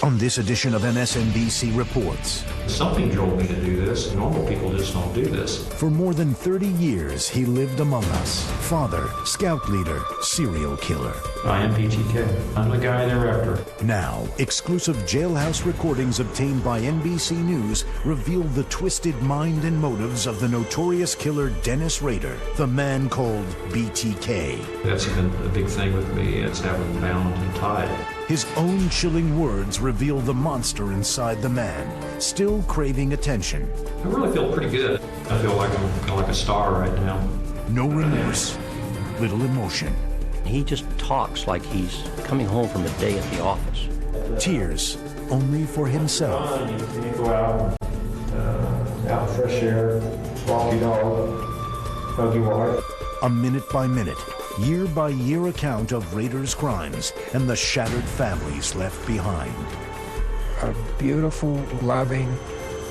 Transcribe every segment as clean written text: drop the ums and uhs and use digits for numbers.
On this edition of MSNBC Reports. Something drove me to do this. Normal people just don't do this. For more than 30 years, he lived among us. Father, scout leader, serial killer. I am BTK. I'm the guy they're after. Now, exclusive jailhouse recordings obtained by NBC News reveal the twisted mind and motives of the notorious killer Dennis Rader, the man called BTK. That's been a big thing with me. It's having bound and tied. His own chilling words reveal the monster inside the man, still craving attention. I really feel pretty good. I feel like I'm kind of like a star right now. No remorse, little emotion. He just talks like he's coming home from a day at the office. Tears, only for himself. You go out in fresh air, walk your dog, hug your wife. A minute-by-minute, year-by-year account of Rader's crimes and the shattered families left behind. A beautiful, loving,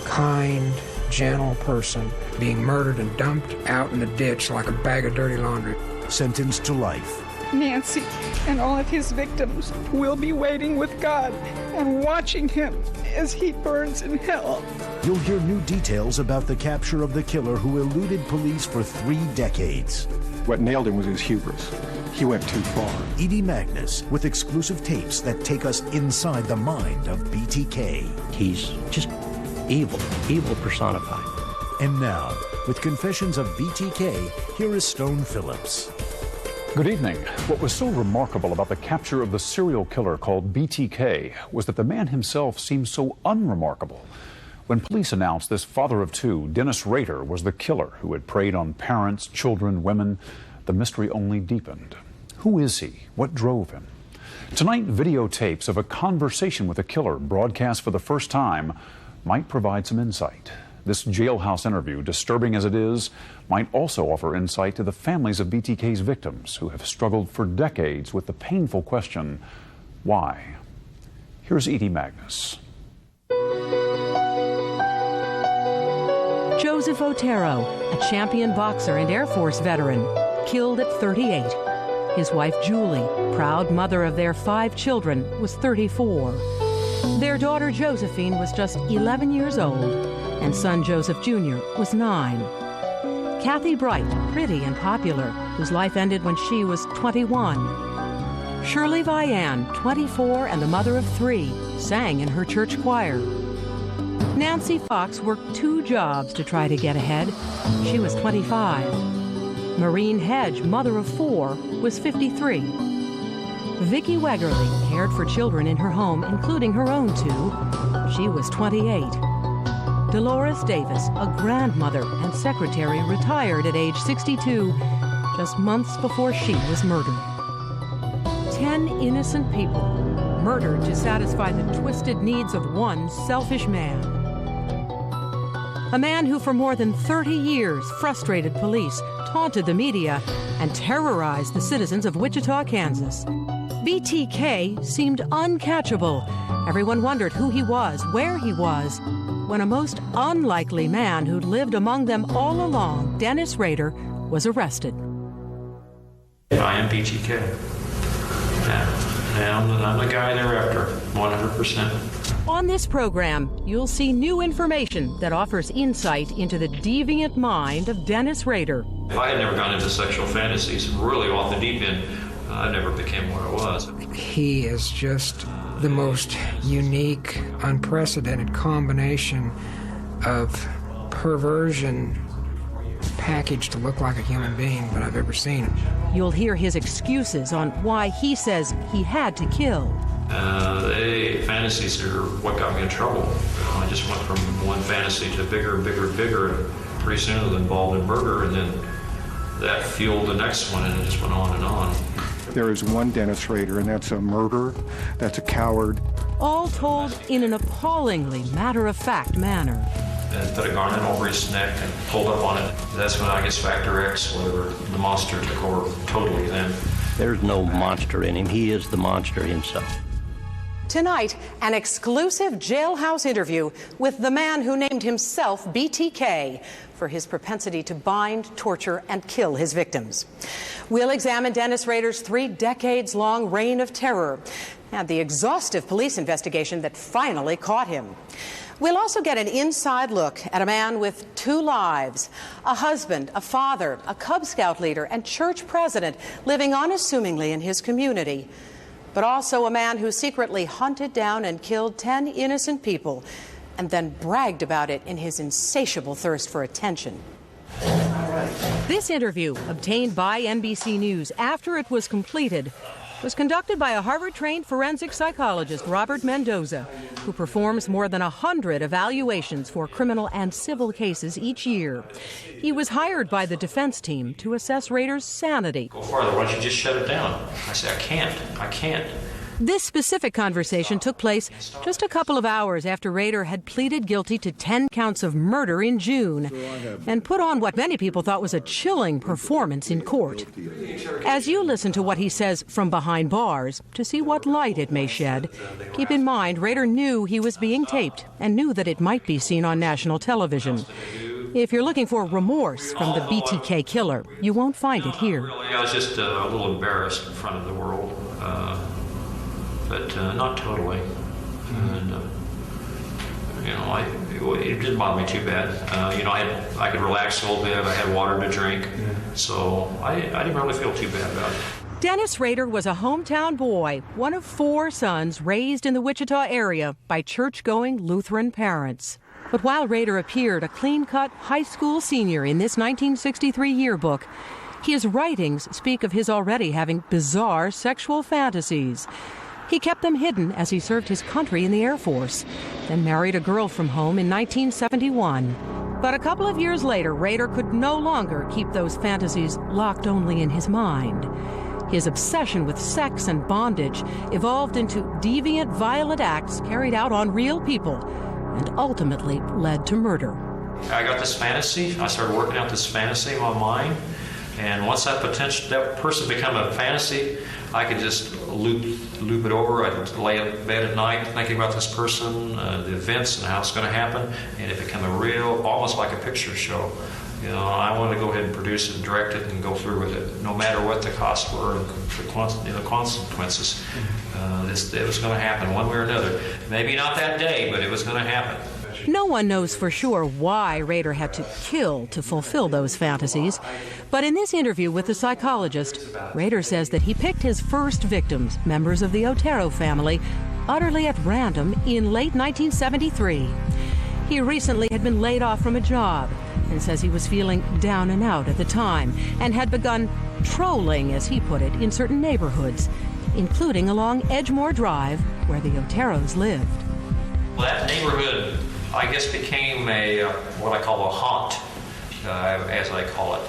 kind, gentle person being murdered and dumped out in the ditch like a bag of dirty laundry. Sentenced to life. Nancy and all of his victims will be waiting with God and watching him as he burns in hell. You'll hear new details about the capture of the killer who eluded police for 3 decades. What nailed him was his hubris. He went too far. Edie Magnus with exclusive tapes that take us inside the mind of BTK. He's just evil personified. And now, with confessions of BTK, here is Stone Phillips. Good evening. What was so remarkable about the capture of the serial killer called BTK was that the man himself seemed so unremarkable. When police announced this father of 2, Dennis Rader, was the killer who had preyed on parents, children, women, the mystery only deepened. Who is he? What drove him? Tonight, videotapes of a conversation with the killer broadcast for the first time might provide some insight. This jailhouse interview, disturbing as it is, might also offer insight to the families of BTK's victims who have struggled for decades with the painful question, why? Here's Edie Magnus. Joseph Otero, a champion boxer and Air Force veteran, killed at 38. His wife Julie, proud mother of their 5 children, was 34. Their daughter Josephine was just 11 years old, and son Joseph Jr. was 9. Kathy Bright, pretty and popular, whose life ended when she was 21. Shirley Vianne, 24 and the mother of 3, sang in her church choir. Nancy Fox worked 2 jobs to try to get ahead. She was 25. Maureen Hedge, mother of 4, was 53. Vicki Wegerly cared for children in her home, including her own 2. She was 28. Dolores Davis, a grandmother and secretary, retired at age 62, just months before she was murdered. 10 innocent people murdered to satisfy the twisted needs of one selfish man. A man who for more than 30 years frustrated police, taunted the media, and terrorized the citizens of Wichita, Kansas. BTK seemed uncatchable. Everyone wondered who he was, where he was, when a most unlikely man who'd lived among them all along, Dennis Rader, was arrested. I am BTK. I'm the guy they're after, 100%. On this program, you'll see new information that offers insight into the deviant mind of Dennis Rader. If I had never gone into sexual fantasies, really off the deep end, I never became what I was. He is just the most unique, unprecedented combination of perversion packaged to look like a human being that I've ever seen. You'll hear his excuses on why he says he had to kill. Fantasies are what got me in trouble. I just went from one fantasy to bigger and bigger and bigger, and pretty soon it was involved in murder, and then that fueled the next one, and it just went on and on. There is one Dennis Rader, and that's a murderer, that's a coward. All told in an appallingly matter-of-fact manner. And put a garment over his neck and pulled up on it. That's when I guess Factor X, whatever, the monster took over totally then. There's no monster in him. He is the monster himself. Tonight, an exclusive jailhouse interview with the man who named himself BTK for his propensity to bind, torture, and kill his victims. We'll examine Dennis Rader's 3 decades-long reign of terror and the exhaustive police investigation that finally caught him. We'll also get an inside look at a man with 2 lives, a husband, a father, a Cub Scout leader, and church president living unassumingly in his community, but also a man who secretly hunted down and killed 10 innocent people and then bragged about it in his insatiable thirst for attention. This interview, obtained by NBC News after it was completed, was conducted by a Harvard-trained forensic psychologist, Robert Mendoza, who performs more than 100 evaluations for criminal and civil cases each year. He was hired by the defense team to assess Rader's sanity. Go farther, why don't you just shut it down? I say, I can't. This specific conversation took place just a couple of hours after Rader had pleaded guilty to 10 counts of murder in June and put on what many people thought was a chilling performance in court. As you listen to what he says from behind bars to see what light it may shed, keep in mind Rader knew he was being taped and knew that it might be seen on national television. If you're looking for remorse from the BTK killer, you won't find it here. Really, I was just a little embarrassed in front of the world. But not totally. And, it didn't bother me too bad. I could relax a little bit. I had water to drink. So I didn't really feel too bad about it. Dennis Rader was a hometown boy, one of 4 sons raised in the Wichita area by church-going Lutheran parents. But while Rader appeared a clean-cut high school senior in this 1963 yearbook, his writings speak of his already having bizarre sexual fantasies. He kept them hidden as he served his country in the Air Force, then married a girl from home in 1971. But a couple of years later, Rader could no longer keep those fantasies locked only in his mind. His obsession with sex and bondage evolved into deviant, violent acts carried out on real people and ultimately led to murder. I got this fantasy. I started working out this fantasy in my mind. And once that person become a fantasy, I could just loop it over. I'd lay in bed at night thinking about this person, the events and how it's going to happen, and it became a real, almost like a picture show. I wanted to go ahead and produce it and direct it and go through with it, no matter what the costs were and the consequences. It was going to happen one way or another. Maybe not that day, but it was going to happen. No one knows for sure why Rader had to kill to fulfill those fantasies. But in this interview with the psychologist, Rader says that he picked his first victims, members of the Otero family, utterly at random in late 1973. He recently had been laid off from a job and says he was feeling down and out at the time and had begun trolling, as he put it, in certain neighborhoods, including along Edgemore Drive, where the Oteros lived. Well, that neighborhood, I guess, became what I call a haunt, as I call it.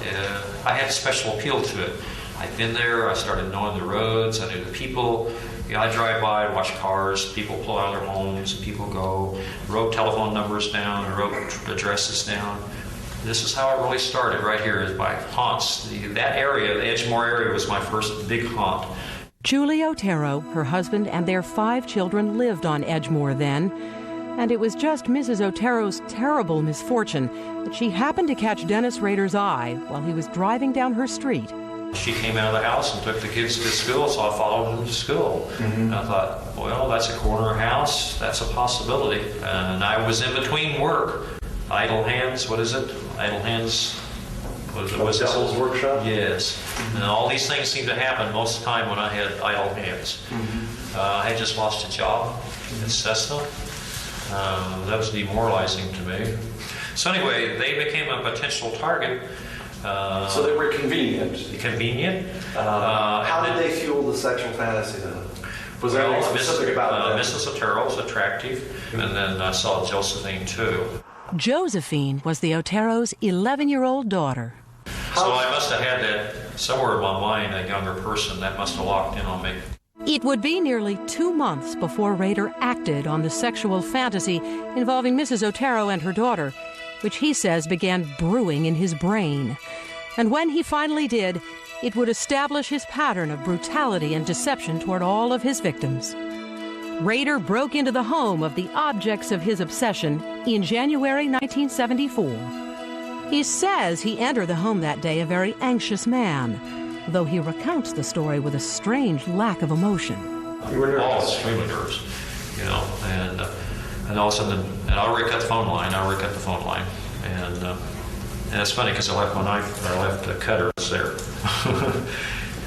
I had a special appeal to it. I'd been there, I started knowing the roads, I knew the people. I drive by and watch cars, people pull out of their homes, and people go, wrote telephone numbers down, and wrote addresses down. This is how it really started, right here, is by haunts. That area, the Edgemore area, was my first big haunt. Julie Otero, her husband, and their 5 children lived on Edgemore then. And it was just Mrs. Otero's terrible misfortune that she happened to catch Dennis Rader's eye while he was driving down her street. She came out of the house and took the kids to school, so I followed them to school. And I thought, well, that's a corner house. That's a possibility. And I was in between work. Idle hands, what is it? Idle hands. What is it? Was Devil's Workshop? Yes. And all these things seem to happen most of the time when I had idle hands. I had just lost a job in Cessna. That was demoralizing to me. So anyway, they became a potential target. So they were convenient. Convenient. How did they fuel the sexual fantasy then? Was there anything specific about them? Mrs. Otero was attractive, and then I saw Josephine too. Josephine was the Otero's 11-year-old daughter. So I must have had that somewhere in my mind, a younger person that must have locked in on me. It would be nearly 2 months before Rader acted on the sexual fantasy involving Mrs. Otero and her daughter, which he says began brewing in his brain. And when he finally did, it would establish his pattern of brutality and deception toward all of his victims. Rader broke into the home of the objects of his obsession in January 1974. He says he entered the home that day a very anxious man, though he recounts the story with a strange lack of emotion. You were nervous. Oh, extremely nervous, and all of a sudden, and I already cut the phone line. And it's funny because I left my knife, or I left the cutter there.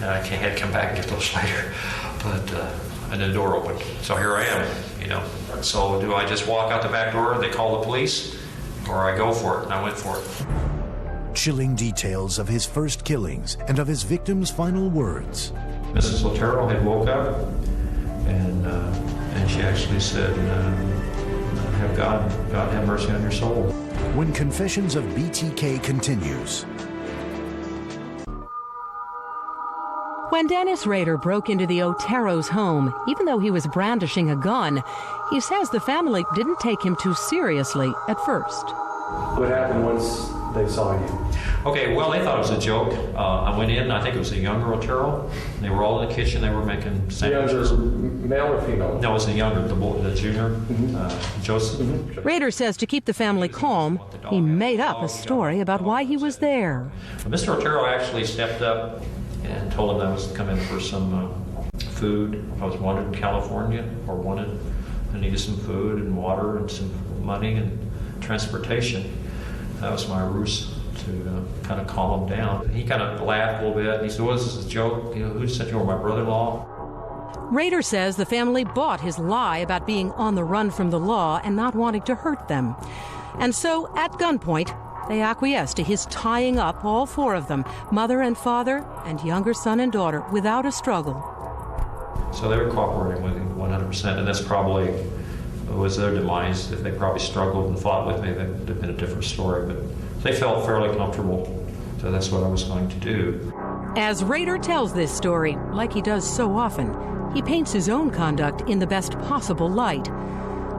And I had to come back and get those later. And the door opened. So here I am, So do I just walk out the back door and they call the police? Or I go for it, and I went for it. Chilling details of his first killings and of his victim's final words. Mrs. Lotero had woke up, and she actually said, have God have mercy on your soul. When Confessions of BTK continues. When Dennis Rader broke into the Otero's home, even though he was brandishing a gun, he says the family didn't take him too seriously at first. What happened once they saw you? Okay, well, they thought it was a joke. I went in, I think it was a younger Otero. They were all in the kitchen, they were making sandwiches. Younger, male or female? No, it was the younger, the junior, Joseph. Mm-hmm. Rader says to keep the family calm, he made up a story about why he was there. Mr. Otero actually stepped up and told him I was coming for some food. I was wanted in California, I needed some food and water and some money and transportation. That was my ruse to kind of calm him down. He kind of laughed a little bit, and he said, "Well, this is a joke. Who said you were my brother-in-law?" Rader says the family bought his lie about being on the run from the law and not wanting to hurt them. And so, at gunpoint, they acquiesced to his tying up all four of them, mother and father and younger son and daughter, without a struggle. So they were cooperating with him 100%, and that's probably was their demise. If they probably struggled and fought with me, that would have been a different story. But they felt fairly comfortable, so that's what I was going to do. As Rader tells this story, like he does so often, he paints his own conduct in the best possible light.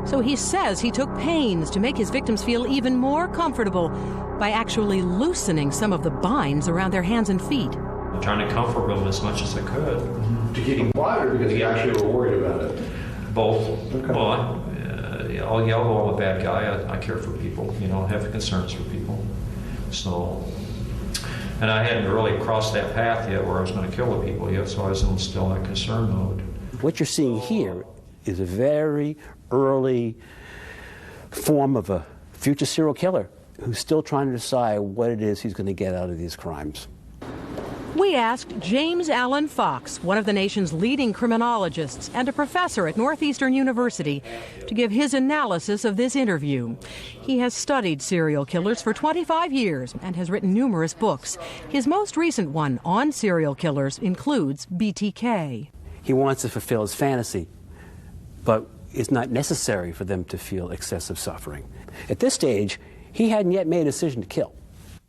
So he says he took pains to make his victims feel even more comfortable by actually loosening some of the binds around their hands and feet. I'm trying to comfort them as much as I could. To keep them quiet, or because you actually were worried about it? Both. Okay. Well, I'm a bad guy. I care for people, I have concerns for people. So, and I hadn't really crossed that path yet where I was going to kill the people yet, so I was still in that concern mode. What you're seeing here is a very early form of a future serial killer who's still trying to decide what it is he's going to get out of these crimes. We asked James Allen Fox, one of the nation's leading criminologists and a professor at Northeastern University, to give his analysis of this interview. He has studied serial killers for 25 years and has written numerous books. His most recent one on serial killers includes BTK. He wants to fulfill his fantasy, but it's not necessary for them to feel excessive suffering. At this stage, he hadn't yet made a decision to kill.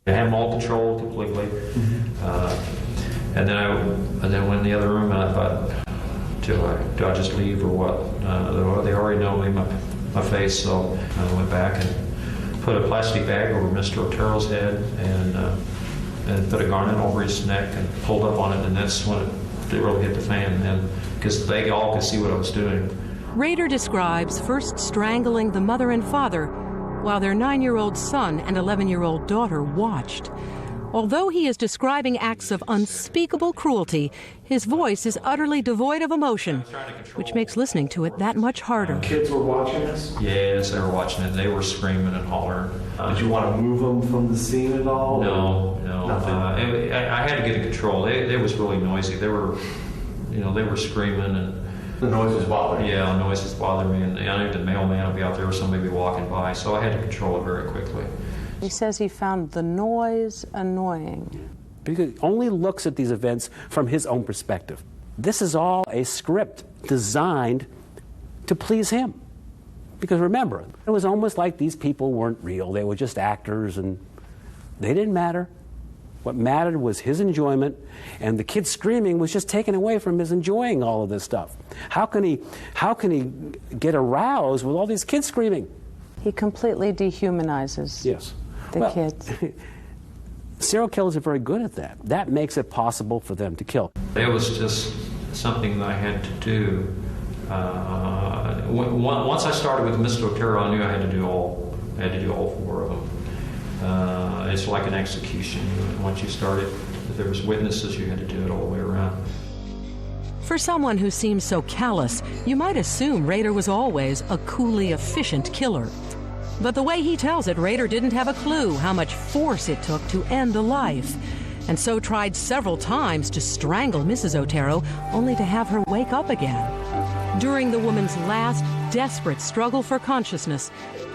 I had them all controlled completely, and then I went in the other room and I thought, do I just leave or what? They already know me, my face, so I went back and put a plastic bag over Mr. Otero's head and put a garnet over his neck and pulled up on it, and that's when it really hit the fan, because they all could see what I was doing. Rader describes first strangling the mother and father while their 9-year-old son and 11-year-old daughter watched. Although he is describing acts of unspeakable cruelty, his voice is utterly devoid of emotion, which makes listening to it that much harder. Kids were watching this? Yes, they were watching it. They were screaming and hollering. Did you want to move them from the scene at all? No. I had to get in control. It was really noisy. They were screaming and. The noise was bothering you? Yeah, the noise was bothering me, and I knew the mailman would be out there or somebody would be walking by, so I had to control it very quickly. He says he found the noise annoying. Because he only looks at these events from his own perspective. This is all a script designed to please him. Because remember, it was almost like these people weren't real. They were just actors, and they didn't matter. What mattered was his enjoyment, and the kid screaming was just taken away from his enjoying all of this stuff. How can he get aroused with all these kids screaming? He completely dehumanizes the kids. Serial killers are very good at that. That makes it possible for them to kill. It was just something that I had to do Once I started with Mr. Otero, I knew I had to do all 4 of them. It's like an execution. Once you started, if there was witnesses, you had to do it all the way around. For someone who seems so callous, you might assume Rader was always a coolly efficient killer. But the way he tells it, Rader didn't have a clue how much force it took to end a life, and so tried several times to strangle Mrs. Otero, only to have her wake up again. During the woman's last desperate struggle for consciousness,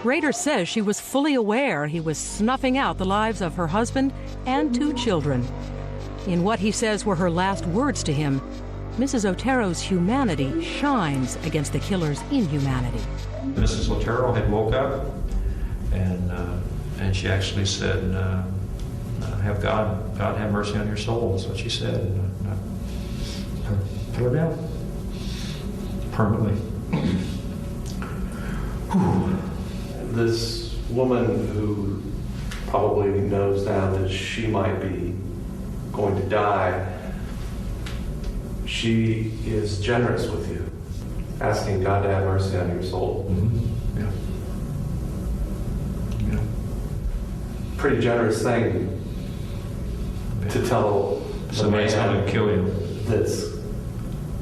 Rader says she was fully aware he was snuffing out the lives of her husband and 2 children. In what he says were her last words to him, Mrs. Otero's humanity shines against the killer's inhumanity. Mrs. Otero had woke up, and she actually said, "Have God have mercy on your soul." That's what she said. And I put her down permanently. This woman who probably knows now that she might be going to die, she is generous with you, asking God to have mercy on your soul. Mm-hmm. Yeah. Pretty generous thing to tell somebody's going to kill you that's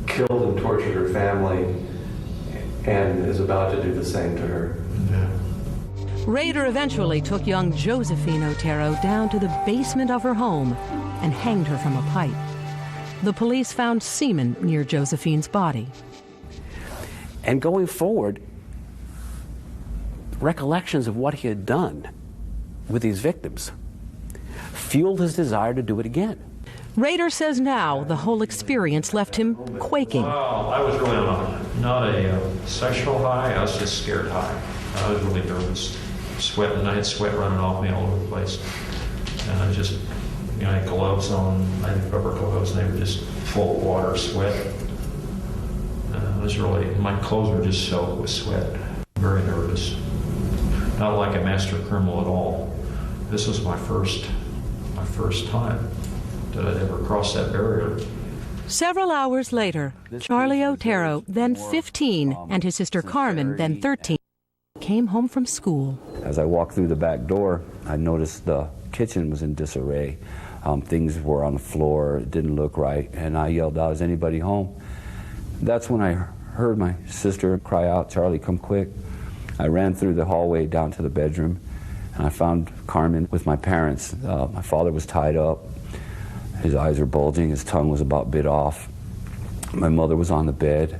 killed and tortured her family and is about to do the same to her. Yeah. Rader eventually took young Josephine Otero down to the basement of her home and hanged her from a pipe. The police found semen near Josephine's body. And going forward, recollections of what he had done with these victims fueled his desire to do it again. Rader says now the whole experience left him quaking. Well, I was really not a sexual high. I was just scared high. I was really nervous, sweating. I had sweat running off me all over the place, and I just, I had gloves on. I had rubber gloves, and they were just full of water, sweat. I was really, my clothes were just soaked with sweat. Very nervous. Not like a master criminal at all. This was my first time that I'd ever crossed that barrier. Several hours later, Charlie Otero, then 15, and his sister Carmen, then 13, came home from school. As I walked through the back door, I noticed the kitchen was in disarray. Things were on the floor, it didn't look right, and I yelled out, "Is anybody home?" That's when I heard my sister cry out, "Charlie, come quick." I ran through the hallway down to the bedroom, and I found Carmen with my parents. My father was tied up. His eyes were bulging, his tongue was about bit off. My mother was on the bed.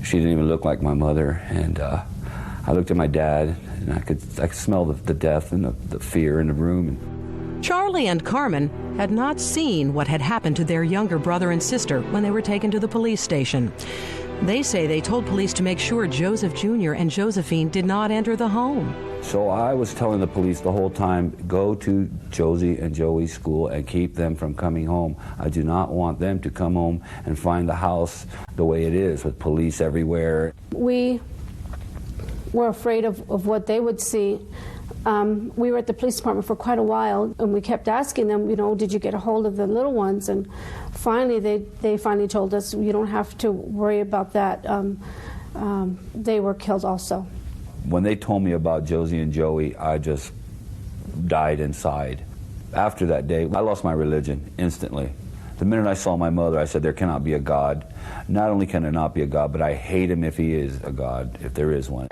She didn't even look like my mother, and I looked at my dad, and I could smell the death and the fear in the room. Charlie and Carmen had not seen what had happened to their younger brother and sister when they were taken to the police station. They say they told police to make sure Joseph Jr. and Josephine did not enter the home. So I was telling the police the whole time, go to Josie and Joey's school and keep them from coming home. I do not want them to come home and find the house the way it is, with police everywhere. We were afraid of what they would see. We were at the police department for quite a while, and we kept asking them, did you get a hold of the little ones? And finally, they finally told us, you don't have to worry about that. They were killed also. When they told me about Josie and Joey, I just died inside. After that day, I lost my religion instantly. The minute I saw my mother, I said, there cannot be a God. Not only can there not be a God, but I hate him if he is a God, if there is one.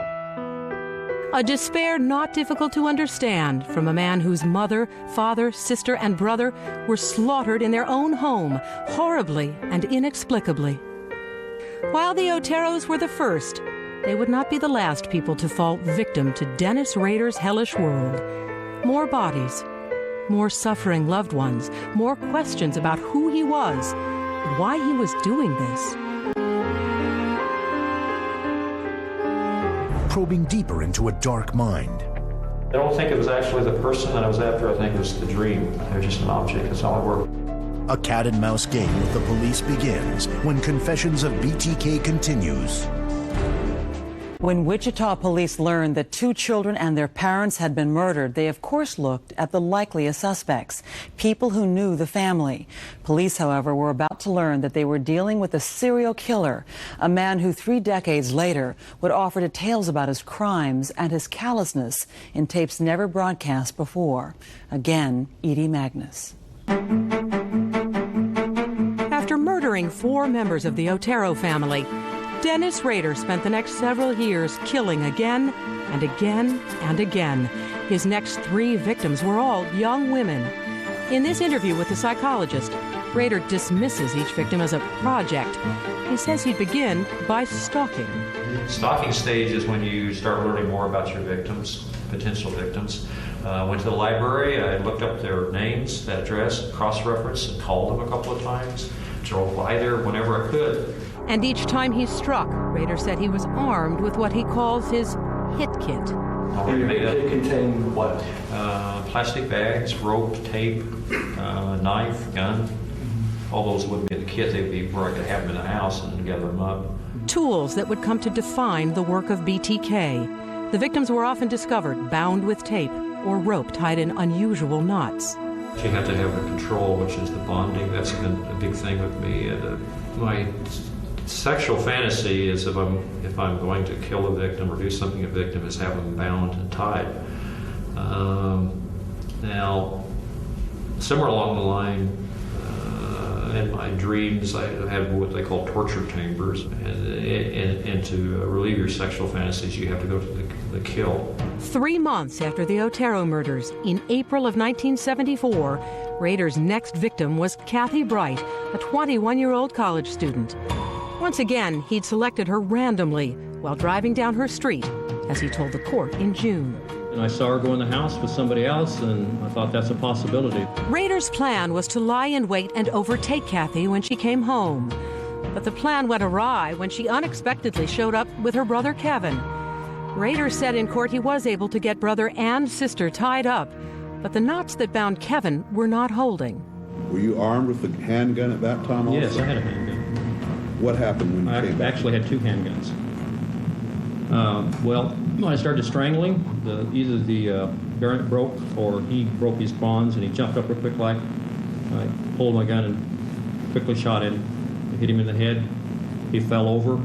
A despair not difficult to understand from a man whose mother, father, sister, and brother were slaughtered in their own home, horribly and inexplicably. While the Oteros were the first, they would not be the last people to fall victim to Dennis Rader's hellish world. More bodies, more suffering loved ones, more questions about who he was, why he was doing this. Probing deeper into a dark mind. I don't think it was actually the person that I was after. I think it was the dream. They're just an object. That's how it worked. A cat and mouse game with the police begins when Confessions of BTK continues. When Wichita police learned that 2 children and their parents had been murdered, they of course looked at the likeliest suspects, people who knew the family. Police, however, were about to learn that they were dealing with a serial killer, a man who 3 decades later would offer details about his crimes and his callousness in tapes never broadcast before. Again, Edie Magnus. After murdering 4 members of the Otero family, Dennis Rader spent the next several years killing again and again and again. His next 3 victims were all young women. In this interview with the psychologist, Rader dismisses each victim as a project. He says he'd begin by stalking. Stalking stage is when you start learning more about your victims, potential victims. Went to the library, I looked up their names, address, cross-referenced, and called them a couple of times. Drove by there whenever I could. And each time he struck, Rader said he was armed with what he calls his hit kit. It contained what? Plastic bags, rope, tape, knife, gun. All those wouldn't be in the kit. They'd be where I could have them in the house and gather them up. Tools that would come to define the work of BTK. The victims were often discovered bound with tape or rope tied in unusual knots. You have to have the control, which is the bonding. That's been a big thing with me. My sexual fantasy is if I'm going to kill a victim or do something to a victim, is have them bound and tied. Now, somewhere along the line, in my dreams, I had what they call torture chambers, and to relieve your sexual fantasies, you have to go to the kill. 3 months after the Otero murders, in April of 1974, Rader's next victim was Kathy Bright, a 21-year-old college student. Once again, he'd selected her randomly while driving down her street, as he told the court in June. And I saw her go in the house with somebody else, and I thought that's a possibility. Rader's plan was to lie in wait and overtake Kathy when she came home. But the plan went awry when she unexpectedly showed up with her brother Kevin. Rader said in court he was able to get brother and sister tied up, but the knots that bound Kevin were not holding. Were you armed with a handgun at that time also? Yes, I had a handgun. What happened when you came back? I actually had 2 handguns. Well, when I started strangling, either the barrett broke or he broke his bonds, and he jumped up real quick like. I pulled my gun and quickly shot him. I hit him in the head. He fell over.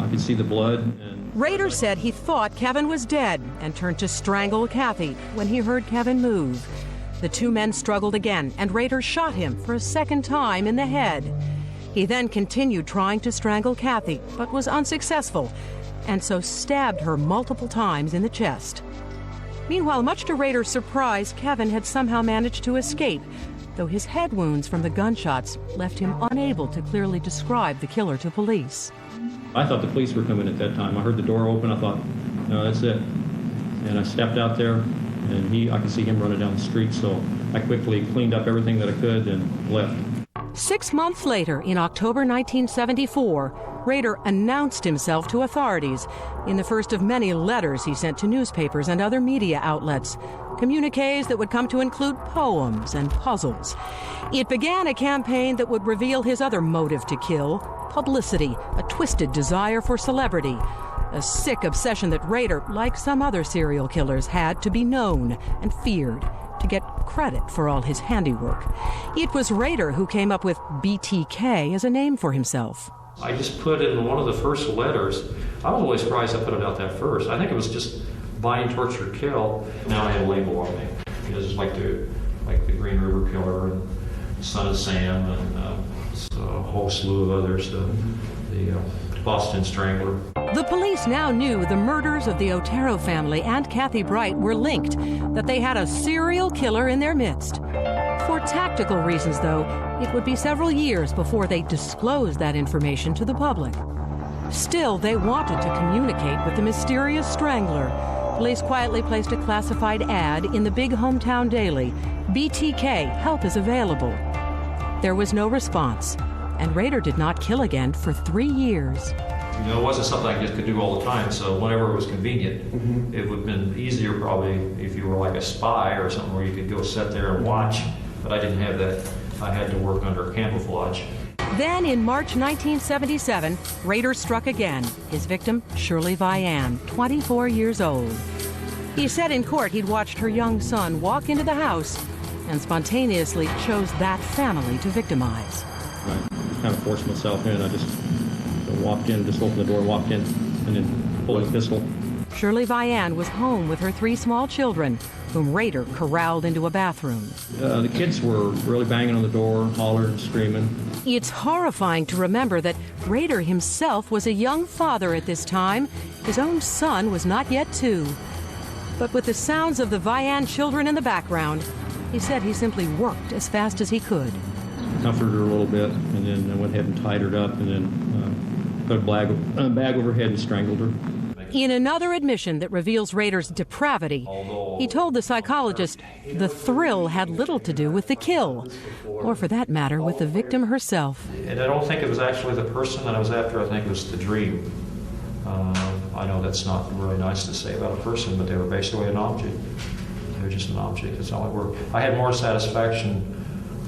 I could see the blood. And Rader said he thought Kevin was dead and turned to strangle Kathy when he heard Kevin move. The 2 men struggled again, and Rader shot him for a second time in the head. He then continued trying to strangle Kathy, but was unsuccessful, and so stabbed her multiple times in the chest. Meanwhile, much to Rader's surprise, Kevin had somehow managed to escape, though his head wounds from the gunshots left him unable to clearly describe the killer to police. I thought the police were coming at that time. I heard the door open. I thought, no, that's it. And I stepped out there, and I could see him running down the street, so I quickly cleaned up everything that I could and left. 6 months later, in October 1974, Rader announced himself to authorities in the first of many letters he sent to newspapers and other media outlets, communiques that would come to include poems and puzzles. It began a campaign that would reveal his other motive to kill: publicity, a twisted desire for celebrity, a sick obsession that Rader, like some other serial killers, had to be known and feared, to get credit for all his handiwork. It was Rader who came up with BTK as a name for himself. I just put in one of the first letters. I was really surprised I put it out that first. I think it was just bind, torture, kill. Now I have a label on me. It's like the Green River Killer and Son of Sam and a whole slew of others. The Boston Strangler. The police now knew the murders of the Otero family and Kathy Bright were linked, that they had a serial killer in their midst. For tactical reasons, though, it would be several years before they disclosed that information to the public. Still, they wanted to communicate with the mysterious strangler. Police quietly placed a classified ad in the big hometown daily. BTK, help is available. There was no response, and Rader did not kill again for 3 years. You know, it wasn't something I just could do all the time, so whenever it was convenient, it would have been easier probably if you were like a spy or something where you could go sit there and watch, but I didn't have that. I had to work under camouflage. Then in March 1977, Rader struck again. His victim, Shirley Vian, 24 years old. He said in court he'd watched her young son walk into the house and spontaneously chose that family to victimize. I kind of forced myself in. I just walked in, just opened the door, walked in, and then pulled a pistol. Shirley Vian was home with her 3 small children, whom Rader corralled into a bathroom. The kids were really banging on the door, hollering, screaming. It's horrifying to remember that Rader himself was a young father at this time. His own son was not yet 2. But with the sounds of the Vian children in the background, he said he simply worked as fast as he could. Comforted her a little bit, and then I went ahead and tied her up, and then put a bag over her head and strangled her. In another admission that reveals Rader's depravity, he told the psychologist the thrill had little to do with the kill, or for that matter, with the victim herself. And I don't think it was actually the person that I was after, I think it was the dream. I know that's not really nice to say about a person, but they were basically an object. They were just an object, that's all they were. I had more satisfaction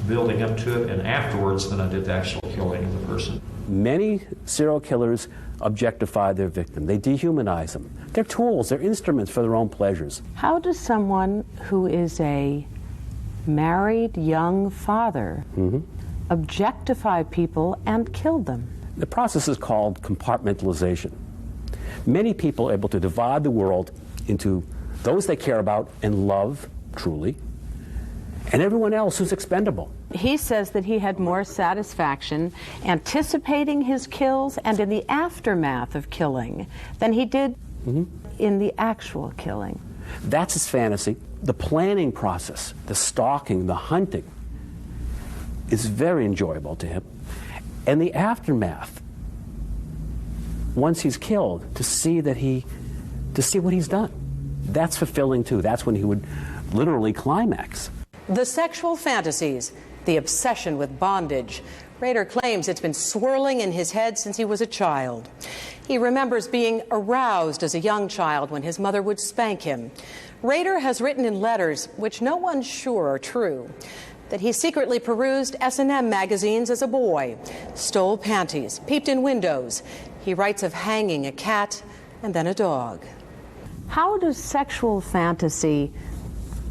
building up to it and afterwards than I did the actual killing of the person. Many serial killers objectify their victim. They dehumanize them. They're tools, they're instruments for their own pleasures. How does someone who is a married young father objectify people and kill them? The process is called compartmentalization. Many people are able to divide the world into those they care about and love truly, and everyone else who's expendable. He says that he had more satisfaction anticipating his kills and in the aftermath of killing than he did in the actual killing. That's his fantasy. The planning process, the stalking, the hunting, is very enjoyable to him. And the aftermath, once he's killed, to see what he's done, that's fulfilling too. That's when he would literally climax. The sexual fantasies, the obsession with bondage. Rader claims it's been swirling in his head since he was a child. He remembers being aroused as a young child when his mother would spank him. Rader has written in letters, which no one's sure are true, that he secretly perused S&M magazines as a boy, stole panties, peeped in windows. He writes of hanging a cat and then a dog. How does sexual fantasy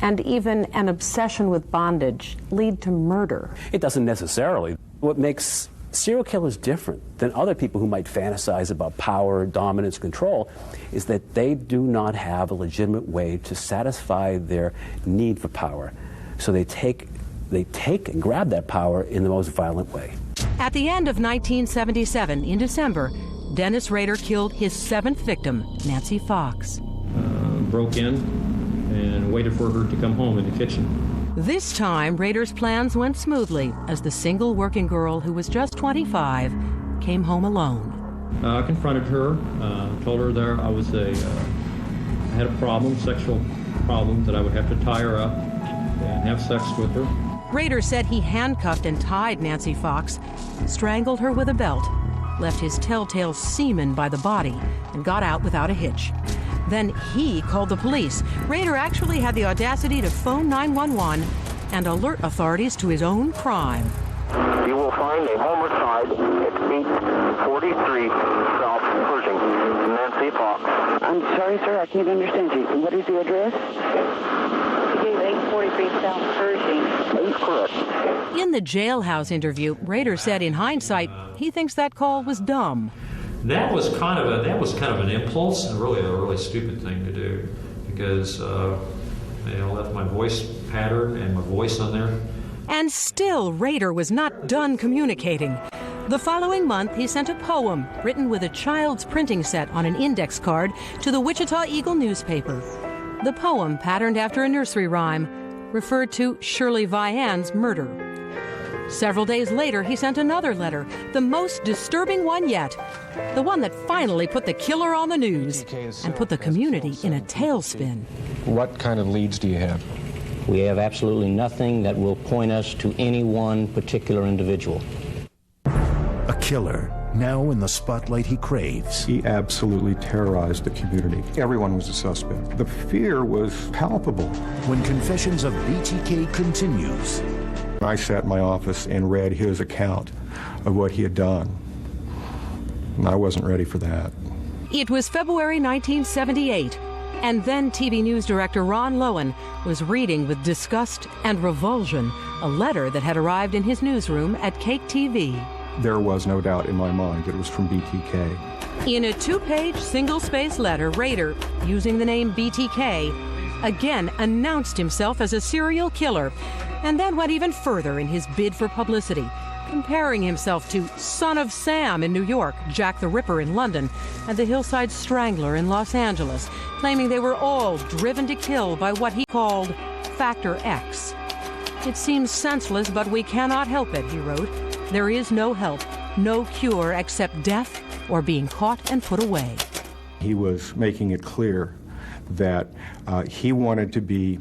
and even an obsession with bondage lead to murder? It doesn't necessarily. What makes serial killers different than other people who might fantasize about power, dominance, control is that they do not have a legitimate way to satisfy their need for power. So they take and grab that power in the most violent way. At the end of 1977, in December, Dennis Rader killed his 7th victim, Nancy Fox. Broke in and waited for her to come home in the kitchen. This time, Rader's plans went smoothly as the single working girl who was just 25 came home alone. I confronted her, told her there I had a problem, sexual problem, that I would have to tie her up and have sex with her. Rader said he handcuffed and tied Nancy Fox, strangled her with a belt, left his telltale semen by the body, and got out without a hitch. Then he called the police. Rader actually had the audacity to phone 911 and alert authorities to his own crime. You will find a homicide at 843 South Pershing, Nancy Fox. I'm sorry, sir, I can't understand you. What is the address? 843 South Pershing. Correct. In the jailhouse interview, Rader said in hindsight he thinks that call was dumb. That was kind of an impulse and really a really stupid thing to do because I left my voice pattern and my voice on there. And still, Rader was not done communicating. The following month, he sent a poem written with a child's printing set on an index card to the Wichita Eagle newspaper. The poem, patterned after a nursery rhyme, referred to Shirley Vian's murder. Several days later, he sent another letter, the most disturbing one yet, the one that finally put the killer on the news and put the community in a tailspin. What kind of leads do you have? We have absolutely nothing that will point us to any one particular individual. A killer, now in the spotlight he craves. He absolutely terrorized the community. Everyone was a suspect. The fear was palpable. When Confessions of BTK continues. I sat in my office and read his account of what he had done. And I wasn't ready for that. It was February 1978, and then TV news director Ron Lowen was reading with disgust and revulsion a letter that had arrived in his newsroom at Cake TV. There was no doubt in my mind that it was from BTK. In a 2-page, single-space letter, Rader, using the name BTK, again announced himself as a serial killer, and then went even further in his bid for publicity, comparing himself to Son of Sam in New York, Jack the Ripper in London, and the Hillside Strangler in Los Angeles, claiming they were all driven to kill by what he called Factor X. It seems senseless, but we cannot help it, he wrote. There is no help, no cure except death or being caught and put away. He was making it clear that he wanted to be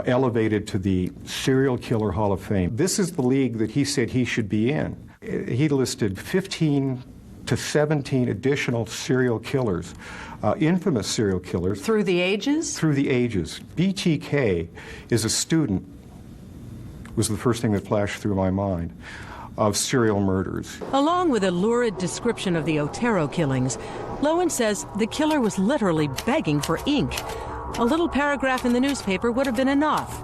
elevated to the Serial Killer Hall of Fame. This is the league that he said he should be in. He listed 15 to 17 additional serial killers, infamous serial killers. Through the ages? Through the ages. BTK is a student, was the first thing that flashed through my mind, of serial murders. Along with a lurid description of the Otero killings, Lowen says the killer was literally begging for ink. A little paragraph in the newspaper would have been enough.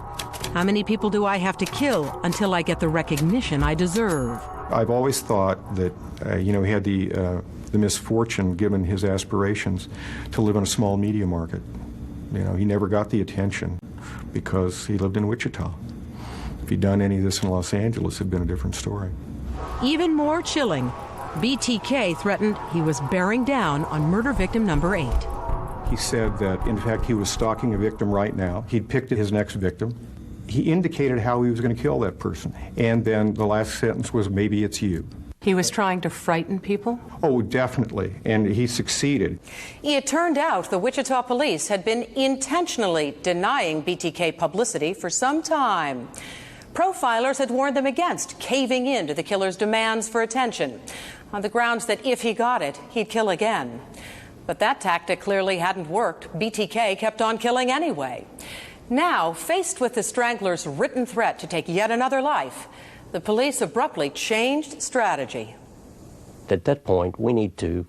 How many people do I have to kill until I get the recognition I deserve? I've always thought that, he had the misfortune, given his aspirations, to live in a small media market. He never got the attention because he lived in Wichita. If he'd done any of this in Los Angeles, it'd been a different story. Even more chilling, BTK threatened he was bearing down on murder victim number 8. He said that, in fact, he was stalking a victim right now. He'd picked his next victim. He indicated how he was going to kill that person. And then the last sentence was, maybe it's you. He was trying to frighten people? Oh, definitely. And he succeeded. It turned out the Wichita police had been intentionally denying BTK publicity for some time. Profilers had warned them against caving in to the killer's demands for attention, on the grounds that if he got it, he'd kill again. But that tactic clearly hadn't worked. BTK kept on killing anyway. Now, faced with the Strangler's written threat to take yet another life, the police abruptly changed strategy. At that point, we need to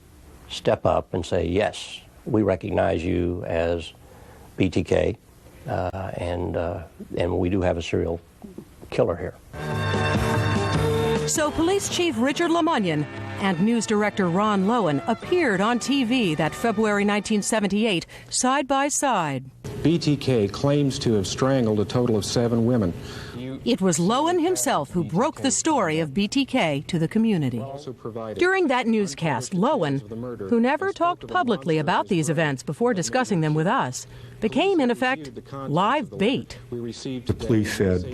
step up and say, yes, we recognize you as BTK, and we do have a serial killer here. So Police Chief Richard LeMunyon and news director Ron Lowen appeared on TV that February 1978, side by side. BTK claims to have strangled a total of 7 women. It was Lowen himself who broke the story of BTK to the community. During that newscast, Lowen, who never talked publicly about these events before discussing them with us, became, in effect, live bait. The police said,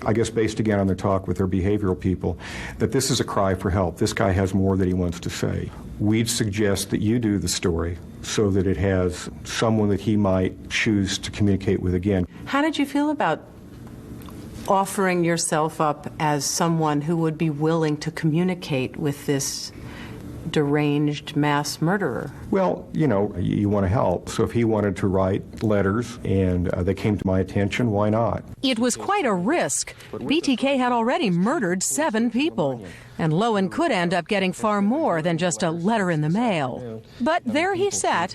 I guess based again on their talk with their behavioral people, that this is a cry for help. This guy has more that he wants to say. We'd suggest that you do the story so that it has someone that he might choose to communicate with again. How did you feel about offering yourself up as someone who would be willing to communicate with this deranged mass murderer? Well, you want to help. So if he wanted to write letters and they came to my attention, why not? It was quite a risk. BTK had already murdered 7 people, and Lowen could end up getting far more than just a letter in the mail. But there he sat.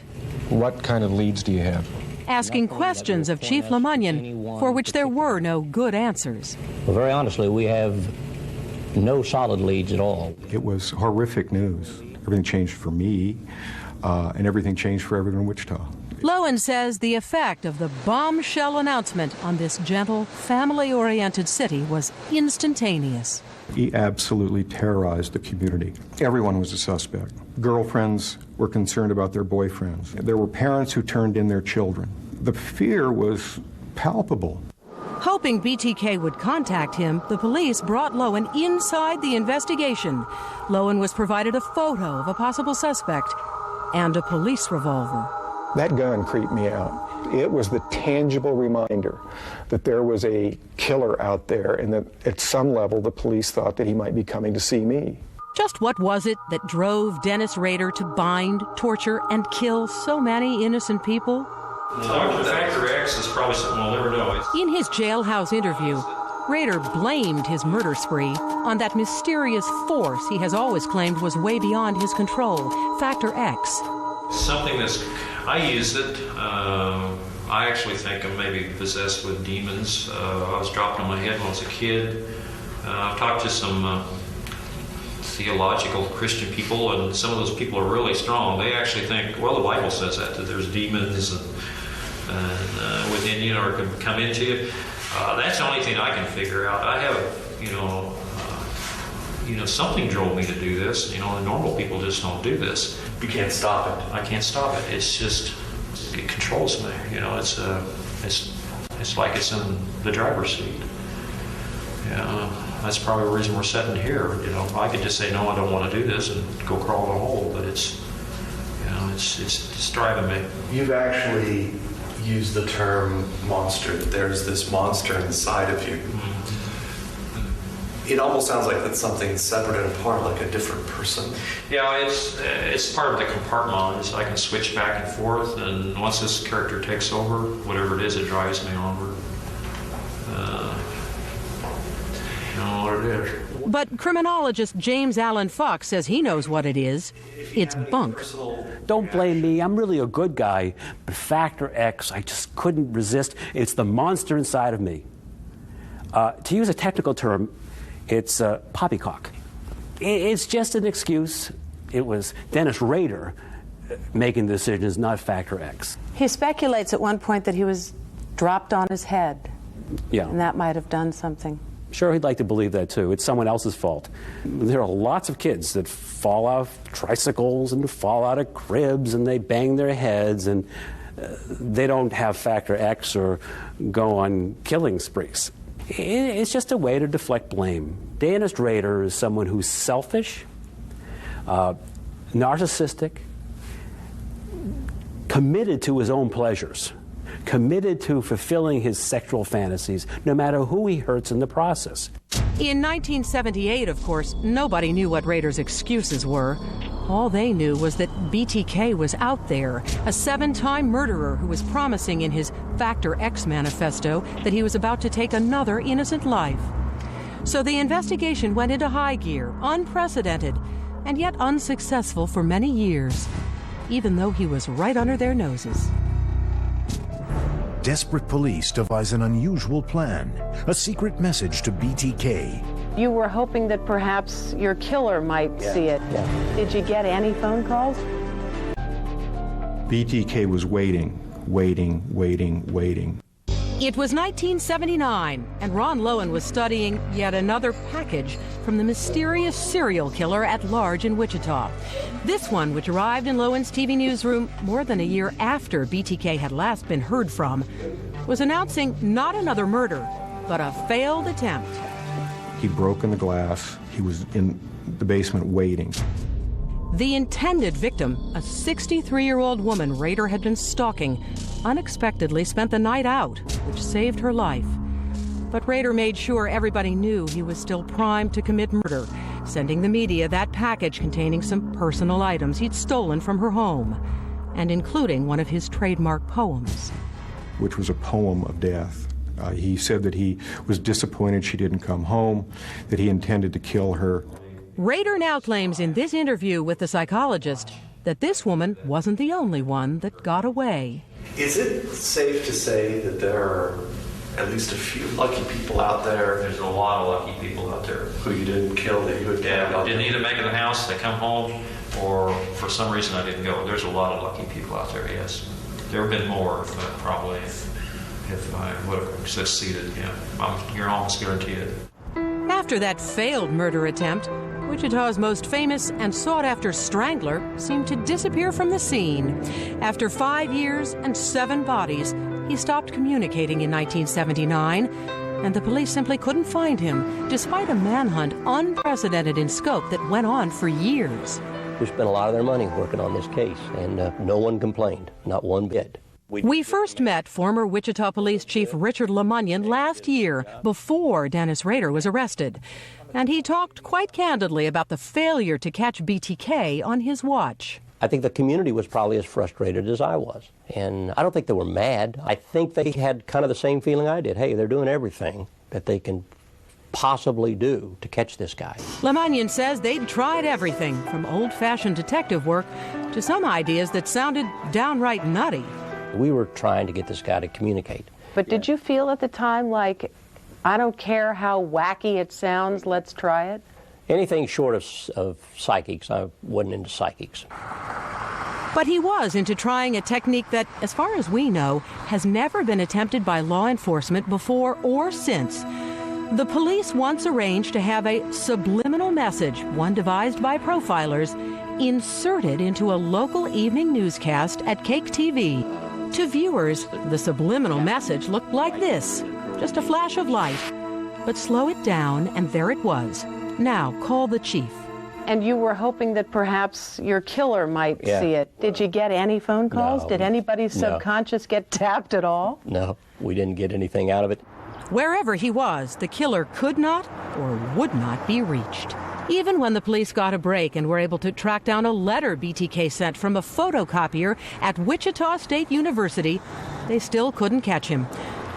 What kind of leads do you have? Asking questions of Chief LeMunyon, for which there were no good answers. Well, very honestly, we have no solid leads at all. It was horrific news. Everything changed for me, and everything changed for everyone in Wichita. Lowen says the effect of the bombshell announcement on this gentle, family-oriented city was instantaneous. He absolutely terrorized the community. Everyone was a suspect. Girlfriends were concerned about their boyfriends. There were parents who turned in their children. The fear was palpable. Hoping BTK would contact him, the police brought Lowen inside the investigation. Lowen was provided a photo of a possible suspect and a police revolver. That gun creeped me out. It was the tangible reminder that there was a killer out there and that at some level the police thought that he might be coming to see me. Just what was it that drove Dennis Rader to bind, torture, and kill so many innocent people? Factor X is probably something we'll never know. In his jailhouse interview, Rader blamed his murder spree on that mysterious force he has always claimed was way beyond his control, Factor X. Something I use it. I actually think I'm maybe possessed with demons. I was dropped on my head when I was a kid. I've talked to some theological Christian people, and some of those people are really strong. They actually think, well, the Bible says that there's demons and within you or can come into you. That's the only thing I can figure out. I have, something drove me to do this. The normal people just don't do this. You can't stop it. I can't stop it. It's just, it controls me. It's like it's in the driver's seat. That's probably the reason we're sitting here. I could just say, no, I don't want to do this and go crawl in a hole, but it's driving me. You've actually used the term monster. There's this monster inside of you. It almost sounds like that's something separate and apart, like a different person. Yeah, it's part of the compartment. I can switch back and forth, and once this character takes over, whatever it is, it drives me onward. What it is. But criminologist James Allen Fox says he knows what it is. It's bunk. Don't blame me. I'm really a good guy. But Factor X, I just couldn't resist. It's the monster inside of me. To use a technical term, it's poppycock. It's just an excuse. It was Dennis Rader making the decisions, not Factor X. He speculates at one point that he was dropped on his head. Yeah. And that might have done something. Sure, he'd like to believe that too. It's someone else's fault. There are lots of kids that fall off tricycles and fall out of cribs and they bang their heads and they don't have Factor X or go on killing sprees. It's just a way to deflect blame. Dennis Rader is someone who's selfish, narcissistic, committed to his own pleasures, committed to fulfilling his sexual fantasies, no matter who he hurts in the process. In 1978, of course, nobody knew what Rader's excuses were. All they knew was that BTK was out there, a 7-time murderer who was promising in his Factor X manifesto that he was about to take another innocent life. So the investigation went into high gear, unprecedented, and yet unsuccessful for many years, even though he was right under their noses. Desperate police devise an unusual plan, a secret message to BTK. You were hoping that perhaps your killer might see it. Yeah. Did you get any phone calls? BTK was waiting. It was 1979, and Ron Lowen was studying yet another package from the mysterious serial killer at large in Wichita. This one, which arrived in Lowen's TV newsroom more than a year after BTK had last been heard from, was announcing not another murder, but a failed attempt. He'd broken the glass. He was in the basement waiting. The intended victim, a 63-year-old woman Rader had been stalking, unexpectedly spent the night out, which saved her life. But Rader made sure everybody knew he was still primed to commit murder, sending the media that package containing some personal items he'd stolen from her home, and including one of his trademark poems. Which was a poem of death. He said that he was disappointed she didn't come home, that he intended to kill her. Rader now claims in this interview with the psychologist that this woman wasn't the only one that got away. Is it safe to say that there are at least a few lucky people out there? There's a lot of lucky people out there. Who you didn't kill, that you had didn't either make it to the house, they come home, or for some reason I didn't go. There's a lot of lucky people out there, yes. There have been more, probably, if I would have succeeded. Yeah, you're almost guaranteed. After that failed murder attempt, Wichita's most famous and sought-after strangler seemed to disappear from the scene. After 5 years and 7 bodies, he stopped communicating in 1979, and the police simply couldn't find him, despite a manhunt unprecedented in scope that went on for years. We spent a lot of their money working on this case, and no one complained, not one bit. We first met former Wichita Police Chief Richard LeMunyon last year, before Dennis Rader was arrested. And he talked quite candidly about the failure to catch BTK on his watch. I think the community was probably as frustrated as I was. And I don't think they were mad. I think they had kind of the same feeling I did. Hey, they're doing everything that they can possibly do to catch this guy. Lemannion says they'd tried everything, from old-fashioned detective work to some ideas that sounded downright nutty. We were trying to get this guy to communicate. But did you feel at the time like, I don't care how wacky it sounds, let's try it? Anything short of psychics, I wasn't into psychics. But he was into trying a technique that, as far as we know, has never been attempted by law enforcement before or since. The police once arranged to have a subliminal message, one devised by profilers, inserted into a local evening newscast at Cake TV. To viewers, the subliminal message looked like this, just a flash of light. But slow it down, and there it was. Now, call the chief. And you were hoping that perhaps your killer might see it. Did you get any phone calls? No. Did anybody's subconscious get tapped at all? No, we didn't get anything out of it. Wherever he was, the killer could not or would not be reached. Even when the police got a break and were able to track down a letter BTK sent from a photocopier at Wichita State University, they still couldn't catch him.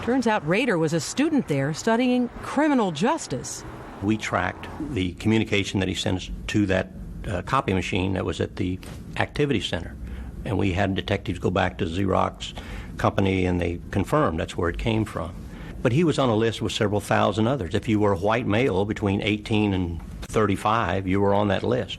Turns out Rader was a student there studying criminal justice. We tracked the communication that he sent us to that copy machine that was at the activity center. And we had detectives go back to Xerox company, and they confirmed that's where it came from. But he was on a list with several thousand others. If you were a white male between 18 and 35, you were on that list.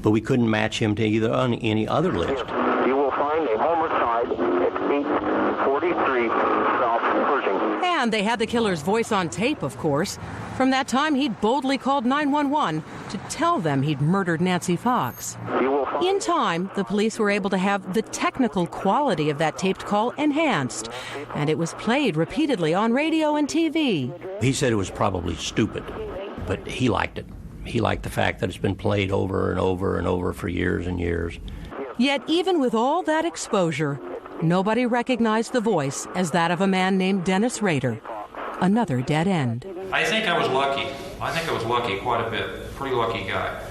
But we couldn't match him to either on any other list. You will find a homicide at 843 South Pershing. And they had the killer's voice on tape, of course. From that time, he'd boldly called 911 to tell them he'd murdered Nancy Fox. In time, the police were able to have the technical quality of that taped call enhanced, and it was played repeatedly on radio and TV. He said it was probably stupid, but he liked it. He liked the fact that it's been played over and over and over for years and years. Yet even with all that exposure, nobody recognized the voice as that of a man named Dennis Rader. Another dead end. I think I was lucky. I think I was lucky quite a bit. Pretty lucky guy.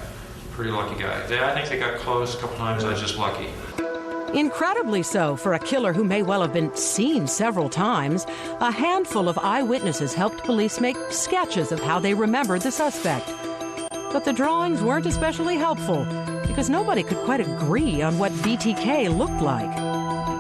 Pretty lucky guy. I think they got close a couple times. I was just lucky. Incredibly so for a killer who may well have been seen several times. A handful of eyewitnesses helped police make sketches of how they remembered the suspect. But the drawings weren't especially helpful because nobody could quite agree on what BTK looked like.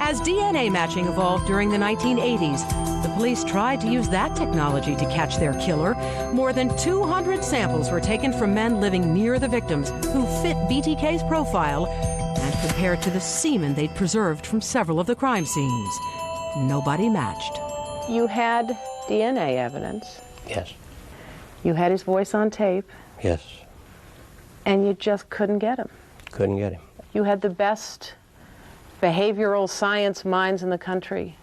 As DNA matching evolved during the 1980s, the police tried to use that technology to catch their killer. More than 200 samples were taken from men living near the victims who fit BTK's profile and compared to the semen they'd preserved from several of the crime scenes. Nobody matched. You had DNA evidence. Yes. You had his voice on tape. Yes. And you just couldn't get him. Couldn't get him. You had the best behavioral science minds in the country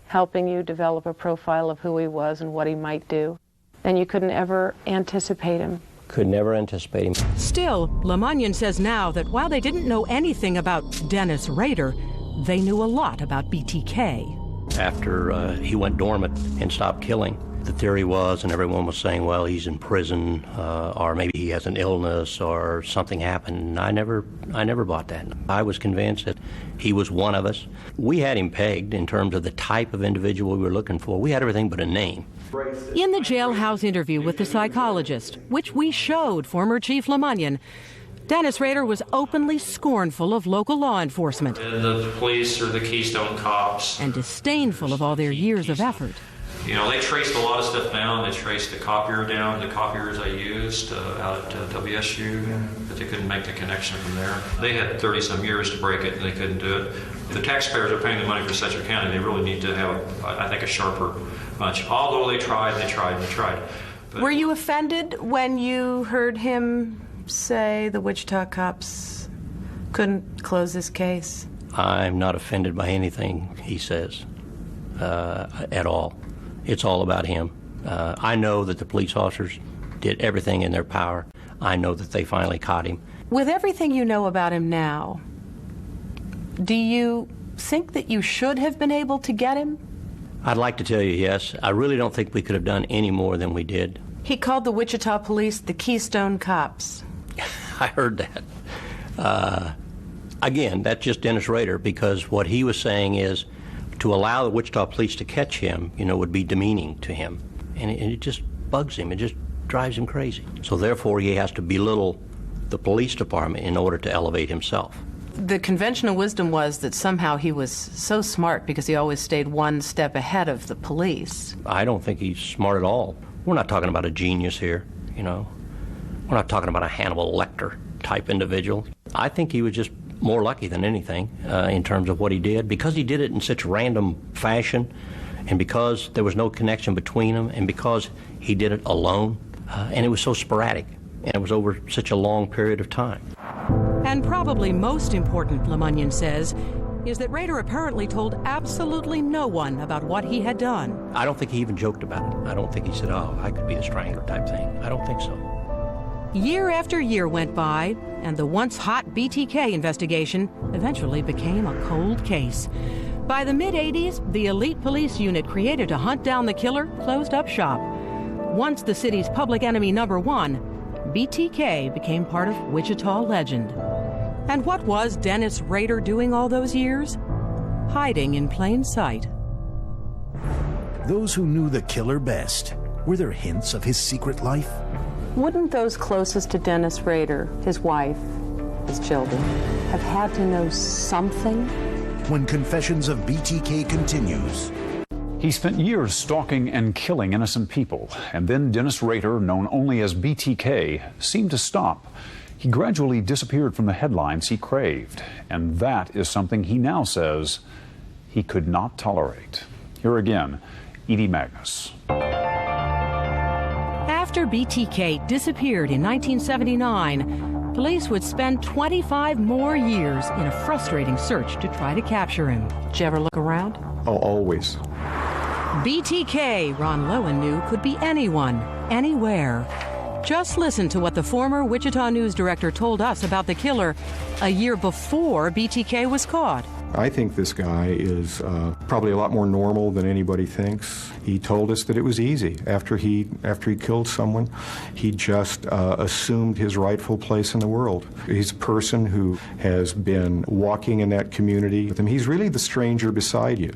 helping you develop a profile of who he was and what he might do. And you couldn't ever anticipate him. Could never anticipate him. Still, Lemannion says now that while they didn't know anything about Dennis Rader, they knew a lot about BTK. After he went dormant and stopped killing, the theory was, and everyone was saying, well, he's in prison, or maybe he has an illness, or something happened. I never bought that. I was convinced that he was one of us. We had him pegged in terms of the type of individual we were looking for. We had everything but a name. In the jailhouse interview with the psychologist, which we showed former Chief Lemannion, Dennis Rader was openly scornful of local law enforcement. The police are the Keystone Cops. And disdainful of all their years of effort. You know, they traced a lot of stuff down. They traced the copier down, the copiers I used out at WSU, but they couldn't make the connection from there. They had 30-some years to break it, and they couldn't do it. The taxpayers are paying the money for Sedgwick County. They really need to have, I think, a sharper punch. Although they tried. But were you offended when you heard him say the Wichita cops couldn't close this case? I'm not offended by anything he says at all. It's all about him. I know that the police officers did everything in their power. I know that they finally caught him. With everything you know about him now, do you think that you should have been able to get him? I'd like to tell you yes. I really don't think we could have done any more than we did. He called the Wichita police the Keystone Cops. I heard that. Again, that's just Dennis Rader, because what he was saying is to allow the Wichita police to catch him, would be demeaning to him. and it just bugs him. It just drives him crazy. So therefore, he has to belittle the police department in order to elevate himself. The conventional wisdom was that somehow he was so smart because he always stayed one step ahead of the police. I don't think he's smart at all. We're not talking about a genius here, you know. We're not talking about a Hannibal Lecter type individual. I think he was just more lucky than anything in terms of what he did, because he did it in such random fashion, and because there was no connection between them, and because he did it alone, and it was so sporadic, and it was over such a long period of time. And probably most important, Lemunyon says, is that Rader apparently told absolutely no one about what he had done. I don't think he even joked about it. I don't think he said, oh, I could be the strangler type thing. I don't think so. Year after year went by, and the once hot BTK investigation eventually became a cold case. By the mid-'80s, the elite police unit created to hunt down the killer closed up shop. Once the city's public enemy number one, BTK became part of Wichita legend. And what was Dennis Rader doing all those years? Hiding in plain sight. Those who knew the killer best, were there hints of his secret life? Wouldn't those closest to Dennis Rader, his wife, his children, have had to know something? When Confessions of BTK continues. He spent years stalking and killing innocent people, and then Dennis Rader, known only as BTK, seemed to stop. He gradually disappeared from the headlines he craved, and that is something he now says he could not tolerate. Here again, Edie Magnus. After BTK disappeared in 1979, police would spend 25 more years in a frustrating search to try to capture him. Did you ever look around? Oh, always. BTK, Ron Lowen knew, could be anyone, anywhere. Just listen to what the former Wichita news director told us about the killer a year before BTK was caught. I think this guy is probably a lot more normal than anybody thinks. He told us that it was easy. After he killed someone, he just assumed his rightful place in the world. He's a person who has been walking in that community with him. He's really the stranger beside you.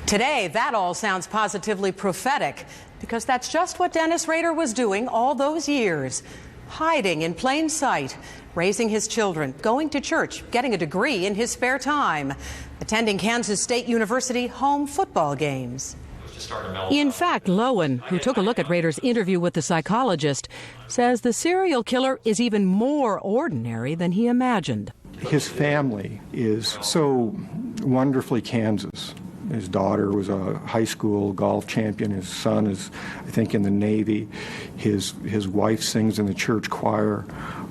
Today, that all sounds positively prophetic, because that's just what Dennis Rader was doing all those years. Hiding in plain sight, raising his children, going to church, getting a degree in his spare time, attending Kansas State University home football games. In fact, Lowen, who took a look at Rader's interview with the psychologist, says the serial killer is even more ordinary than he imagined. His family is so wonderfully Kansas. His daughter was a high school golf champion. His son is, I think, in the Navy. His wife sings in the church choir,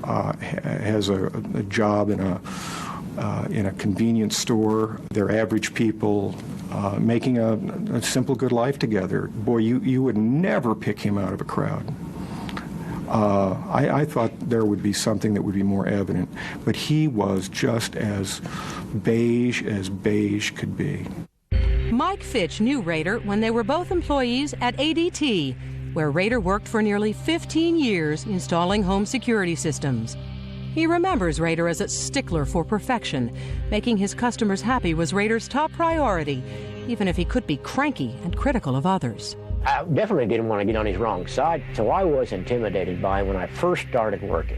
has a job in a convenience store. They're average people making a simple, good life together. Boy, you would never pick him out of a crowd. I thought there would be something that would be more evident, but he was just as beige could be. Mike Fitch knew Rader when they were both employees at ADT, where Rader worked for nearly 15 years installing home security systems. He remembers Rader as a stickler for perfection. Making his customers happy was Rader's top priority, even if he could be cranky and critical of others. I definitely didn't want to get on his wrong side, so I was intimidated by him when I first started working.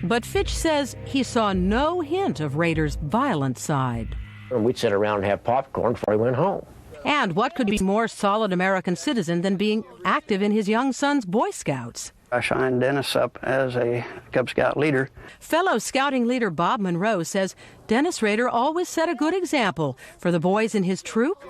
But Fitch says he saw no hint of Rader's violent side. And we'd sit around and have popcorn before he went home. And what could be more solid American citizen than being active in his young son's Boy Scouts? I signed Dennis up as a Cub Scout leader. Fellow scouting leader Bob Monroe says Dennis Rader always set a good example for the boys in his troop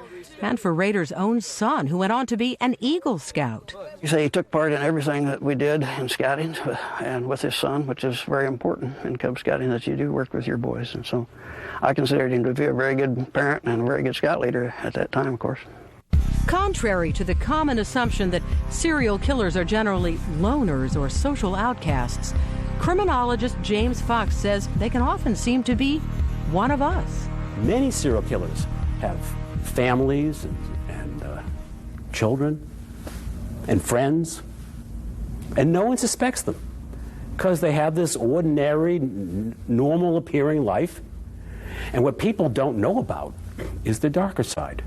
and for Rader's own son, who went on to be an Eagle Scout. You say he took part in everything that we did in scouting and with his son, which is very important in Cub Scouting, that you do work with your boys. And so I considered him to be a very good parent and a very good scout leader at that time, of course. Contrary to the common assumption that serial killers are generally loners or social outcasts, criminologist James Fox says they can often seem to be one of us. Many serial killers have families and children and friends, and no one suspects them because they have this ordinary, normal-appearing life. And what people don't know about is the darker side,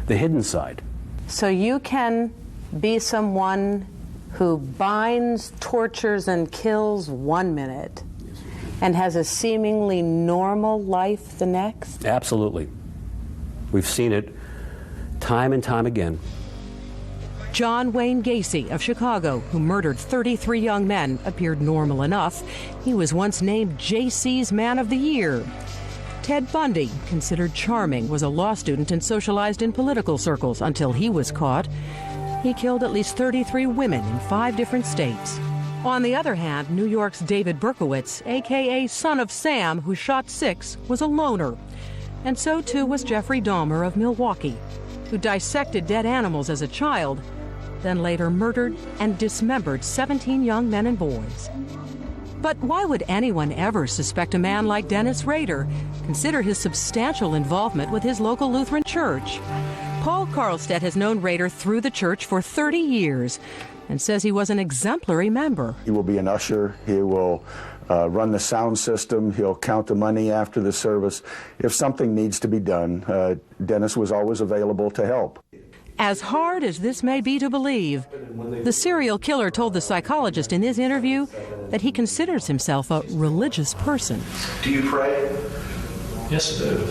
the hidden side. So you can be someone who binds, tortures, and kills 1 minute and has a seemingly normal life the next? Absolutely. We've seen it time and time again. John Wayne Gacy of Chicago, who murdered 33 young men, appeared normal enough. He was once named JC's Man of the Year. Ted Bundy, considered charming, was a law student and socialized in political circles until he was caught. He killed at least 33 women in 5 different states. On the other hand, New York's David Berkowitz, a.k.a. Son of Sam, who shot 6, was a loner. And so too was Jeffrey Dahmer of Milwaukee, who dissected dead animals as a child, then later murdered and dismembered 17 young men and boys. But why would anyone ever suspect a man like Dennis Rader, consider his substantial involvement with his local Lutheran church? Paul Karlstedt has known Rader through the church for 30 years and says he was an exemplary member. He will be an usher. He will run the sound system. He'll count the money after the service. If something needs to be done, Dennis was always available to help. As hard as this may be to believe, the serial killer told the psychologist in this interview that he considers himself a religious person. Do you pray? Yes, I do.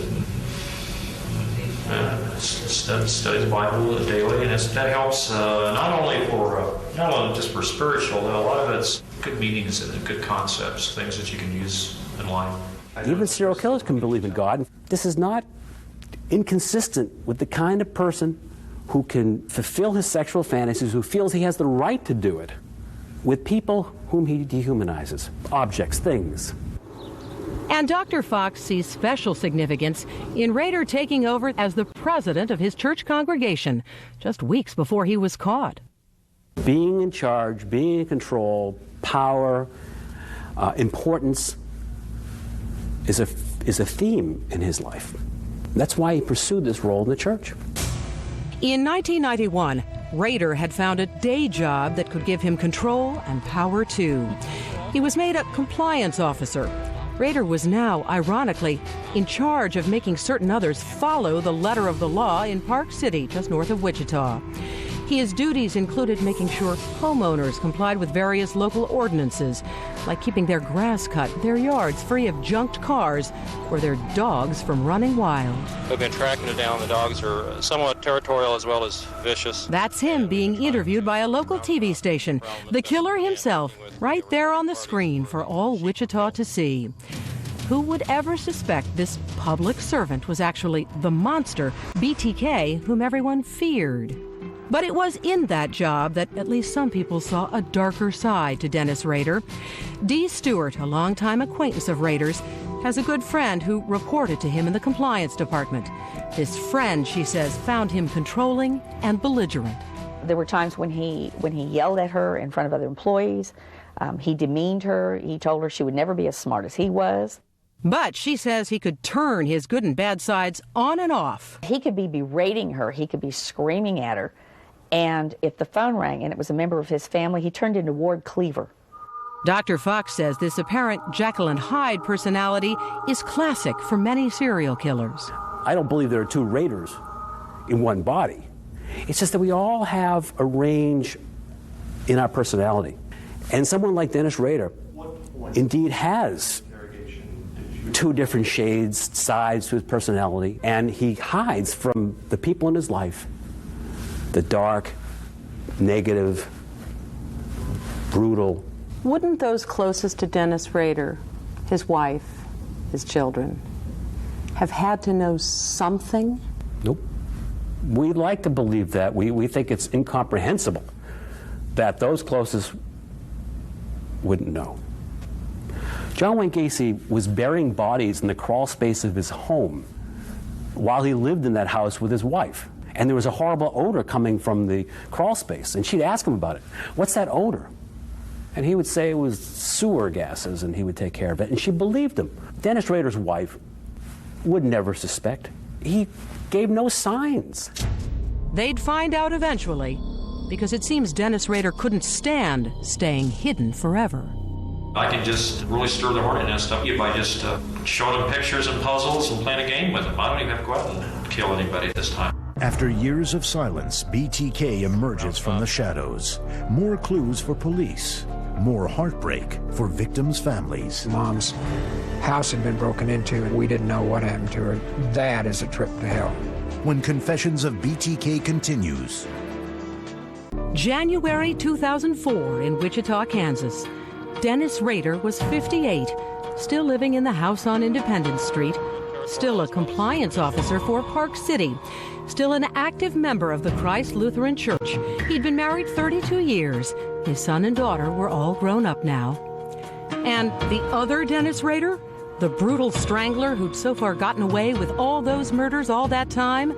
Study the Bible daily, and that helps not only just for spiritual. A lot of it's good meanings and good concepts, things that you can use in life. Even serial killers can believe in God. This is not inconsistent with the kind of person who can fulfill his sexual fantasies, who feels he has the right to do it, with people whom he dehumanizes, objects, things. And Dr. Fox sees special significance in Rader taking over as the president of his church congregation just weeks before he was caught. Being in charge, being in control, power, importance is a theme in his life. That's why he pursued this role in the church. In 1991, Rader had found a day job that could give him control and power too. He was made a compliance officer. Rader was now, ironically, in charge of making certain others follow the letter of the law in Park City, just north of Wichita. His duties included making sure homeowners complied with various local ordinances, like keeping their grass cut, their yards free of junked cars, or their dogs from running wild. We've been tracking it down. The dogs are somewhat territorial as well as vicious. That's him being interviewed by a local TV station. The killer himself, right there on the screen for all Wichita to see. Who would ever suspect this public servant was actually the monster, BTK, whom everyone feared? But it was in that job that at least some people saw a darker side to Dennis Rader. Dee Stewart, a longtime acquaintance of Rader's, has a good friend who reported to him in the compliance department. This friend, she says, found him controlling and belligerent. There were times when he yelled at her in front of other employees. He demeaned her. He told her she would never be as smart as he was. But she says he could turn his good and bad sides on and off. He could be berating her. He could be screaming at her. And if the phone rang and it was a member of his family, he turned into Ward Cleaver. Dr. Fox says this apparent Jekyll and Hyde personality is classic for many serial killers. I don't believe there are two Raiders in one body. It's just that we all have a range in our personality. And someone like Dennis Rader indeed has two different shades, sides to his personality, and he hides from the people in his life the dark, negative, brutal. Wouldn't those closest to Dennis Rader, his wife, his children, have had to know something? Nope. We like to believe that. We think it's incomprehensible that those closest wouldn't know. John Wayne Gacy was burying bodies in the crawl space of his home while he lived in that house with his wife. And there was a horrible odor coming from the crawl space. And she'd ask him about it. What's that odor? And he would say it was sewer gases, and he would take care of it. And she believed him. Dennis Rader's wife would never suspect. He gave no signs. They'd find out eventually, because it seems Dennis Rader couldn't stand staying hidden forever. I can just really stir the hornet nest up by just showing them pictures and puzzles and playing a game with them. I don't even have to go out and kill anybody this time. After years of silence, BTK emerges from the shadows. More clues for police. More heartbreak for victims' families. Mom's house had been broken into and we didn't know what happened to her. That is a trip to hell. When Confessions of BTK continues. January 2004 in Wichita, Kansas. Dennis Rader was 58, still living in the house on Independence Street, still a compliance officer for Park City, still an active member of the Christ Lutheran Church. He'd been married 32 years. His son and daughter were all grown up now. And the other Dennis Rader, the brutal strangler who'd so far gotten away with all those murders all that time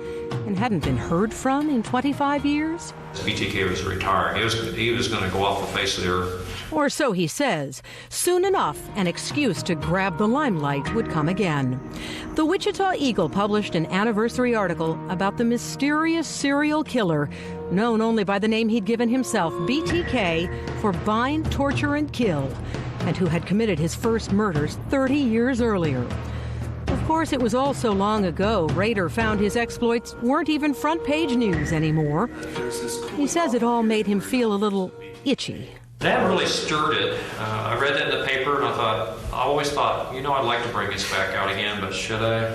and hadn't been heard from in 25 years? BTK was retiring. He was going to go off the face of the earth. Or so he says. Soon enough, an excuse to grab the limelight would come again. The Wichita Eagle published an anniversary article about the mysterious serial killer, known only by the name he'd given himself, BTK, for bind, torture, and kill, and who had committed his first murders 30 years earlier. Of course, it was all so long ago, Rader found his exploits weren't even front-page news anymore. He says it all made him feel a little itchy. That really stirred it. I read that in the paper, and I always thought, I'd like to bring this back out again, but should I?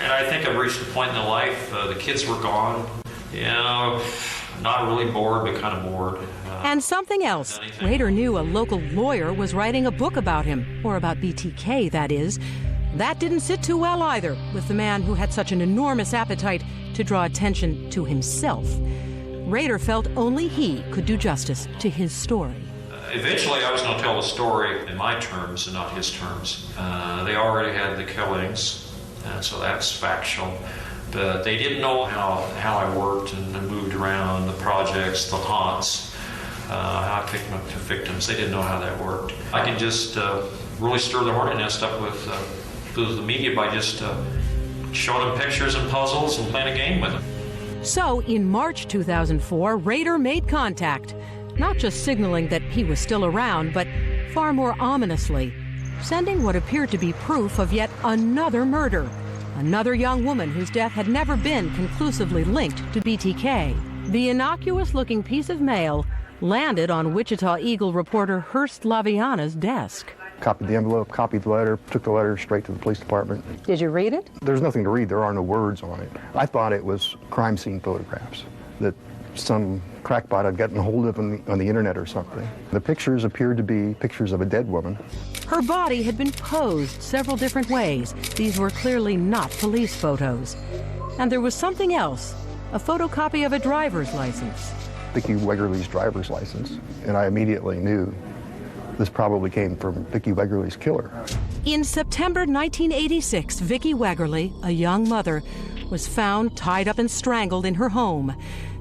And I think I've reached a point in the life, the kids were gone, not really bored, but kind of bored. And something else. Rader knew a local lawyer was writing a book about him, or about BTK, that is. That didn't sit too well either, with the man who had such an enormous appetite to draw attention to himself. Rader felt only he could do justice to his story. Eventually, I was going to tell the story in my terms and not his terms. They already had the killings, so that's factual. But they didn't know how I worked and moved around, the projects, the haunts, how I picked up the victims. They didn't know how that worked. I can just really stir the hornet nest up with the media by just showing them pictures and puzzles and playing a game with them. So, in March 2004, Rader made contact, not just signaling that he was still around, but far more ominously, sending what appeared to be proof of yet another murder, another young woman whose death had never been conclusively linked to BTK. The innocuous-looking piece of mail landed on Wichita Eagle reporter Hurst Laviana's desk. Copied the envelope, copied the letter, took the letter straight to the police department. Did you read it? There's nothing to read. There are no words on it. I thought it was crime scene photographs that some crackpot had gotten hold of on the internet or something. The pictures appeared to be pictures of a dead woman. Her body had been posed several different ways. These were clearly not police photos. And there was something else, a photocopy of a driver's license. Vicki Wegerle's driver's license, and I immediately knew this probably came from Vicki Wegerle's killer. In September 1986, Vicki Wegerle, a young mother, was found tied up and strangled in her home.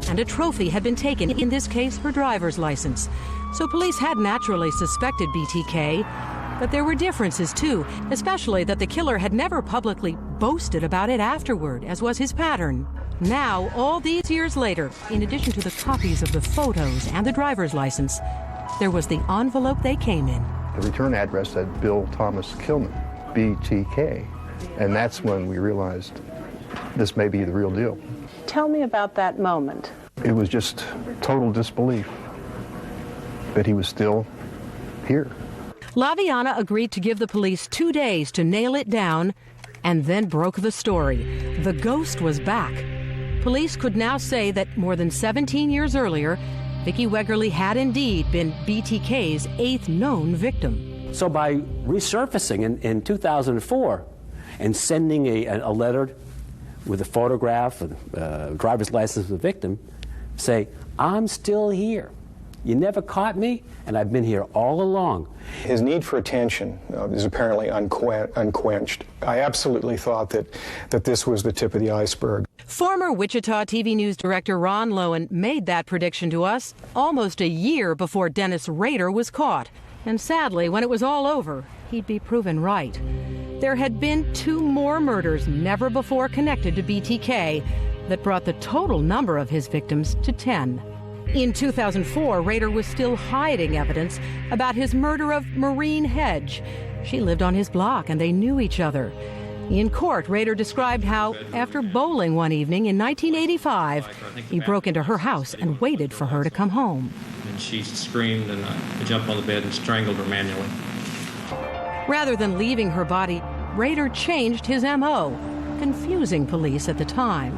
And a trophy had been taken, in this case, her driver's license. So police had naturally suspected BTK, but there were differences too, especially that the killer had never publicly boasted about it afterward, as was his pattern. Now, all these years later, in addition to the copies of the photos and the driver's license, there was the envelope they came in. The return address said Bill Thomas Kilman, BTK, and that's when we realized this may be the real deal. Tell me about that moment. It was just total disbelief that he was still here. Laviana agreed to give the police 2 days to nail it down, and then broke the story. The ghost was back. Police could now say that more than 17 years earlier, Vicki Wegerle had indeed been BTK's 8th known victim. So by resurfacing in 2004 and sending a letter with a photograph of driver's license of the victim, say, I'm still here. You never caught me, and I've been here all along. His need for attention is apparently unquenched. I absolutely thought that this was the tip of the iceberg. Former Wichita TV News director Ron Lowen made that prediction to us almost a year before Dennis Rader was caught. And sadly, when it was all over, he'd be proven right. There had been 2 more murders never before connected to BTK that brought the total number of his victims to 10. In 2004, Rader was still hiding evidence about his murder of Maureen Hedge. She lived on his block and they knew each other. In court, Rader described how, after bowling one evening in 1985, he broke into her house and waited for her to come home. And she screamed, and I jumped on the bed and strangled her manually. Rather than leaving her body, Rader changed his M.O., confusing police at the time.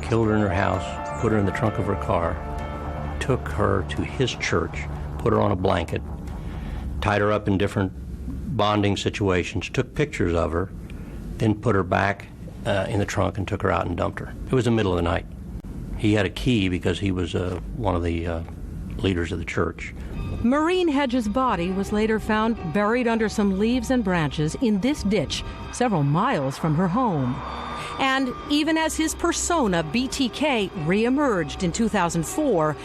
Killed her in her house, put her in the trunk of her car, took her to his church, put her on a blanket, tied her up in different bonding situations, took pictures of her, then put her back in the trunk and took her out and dumped her. It was the middle of the night. He had a key because he was one of the leaders of the church. Maureen Hedges' body was later found buried under some leaves and branches in this ditch, several miles from her home. And even as his persona, BTK, reemerged in 2004,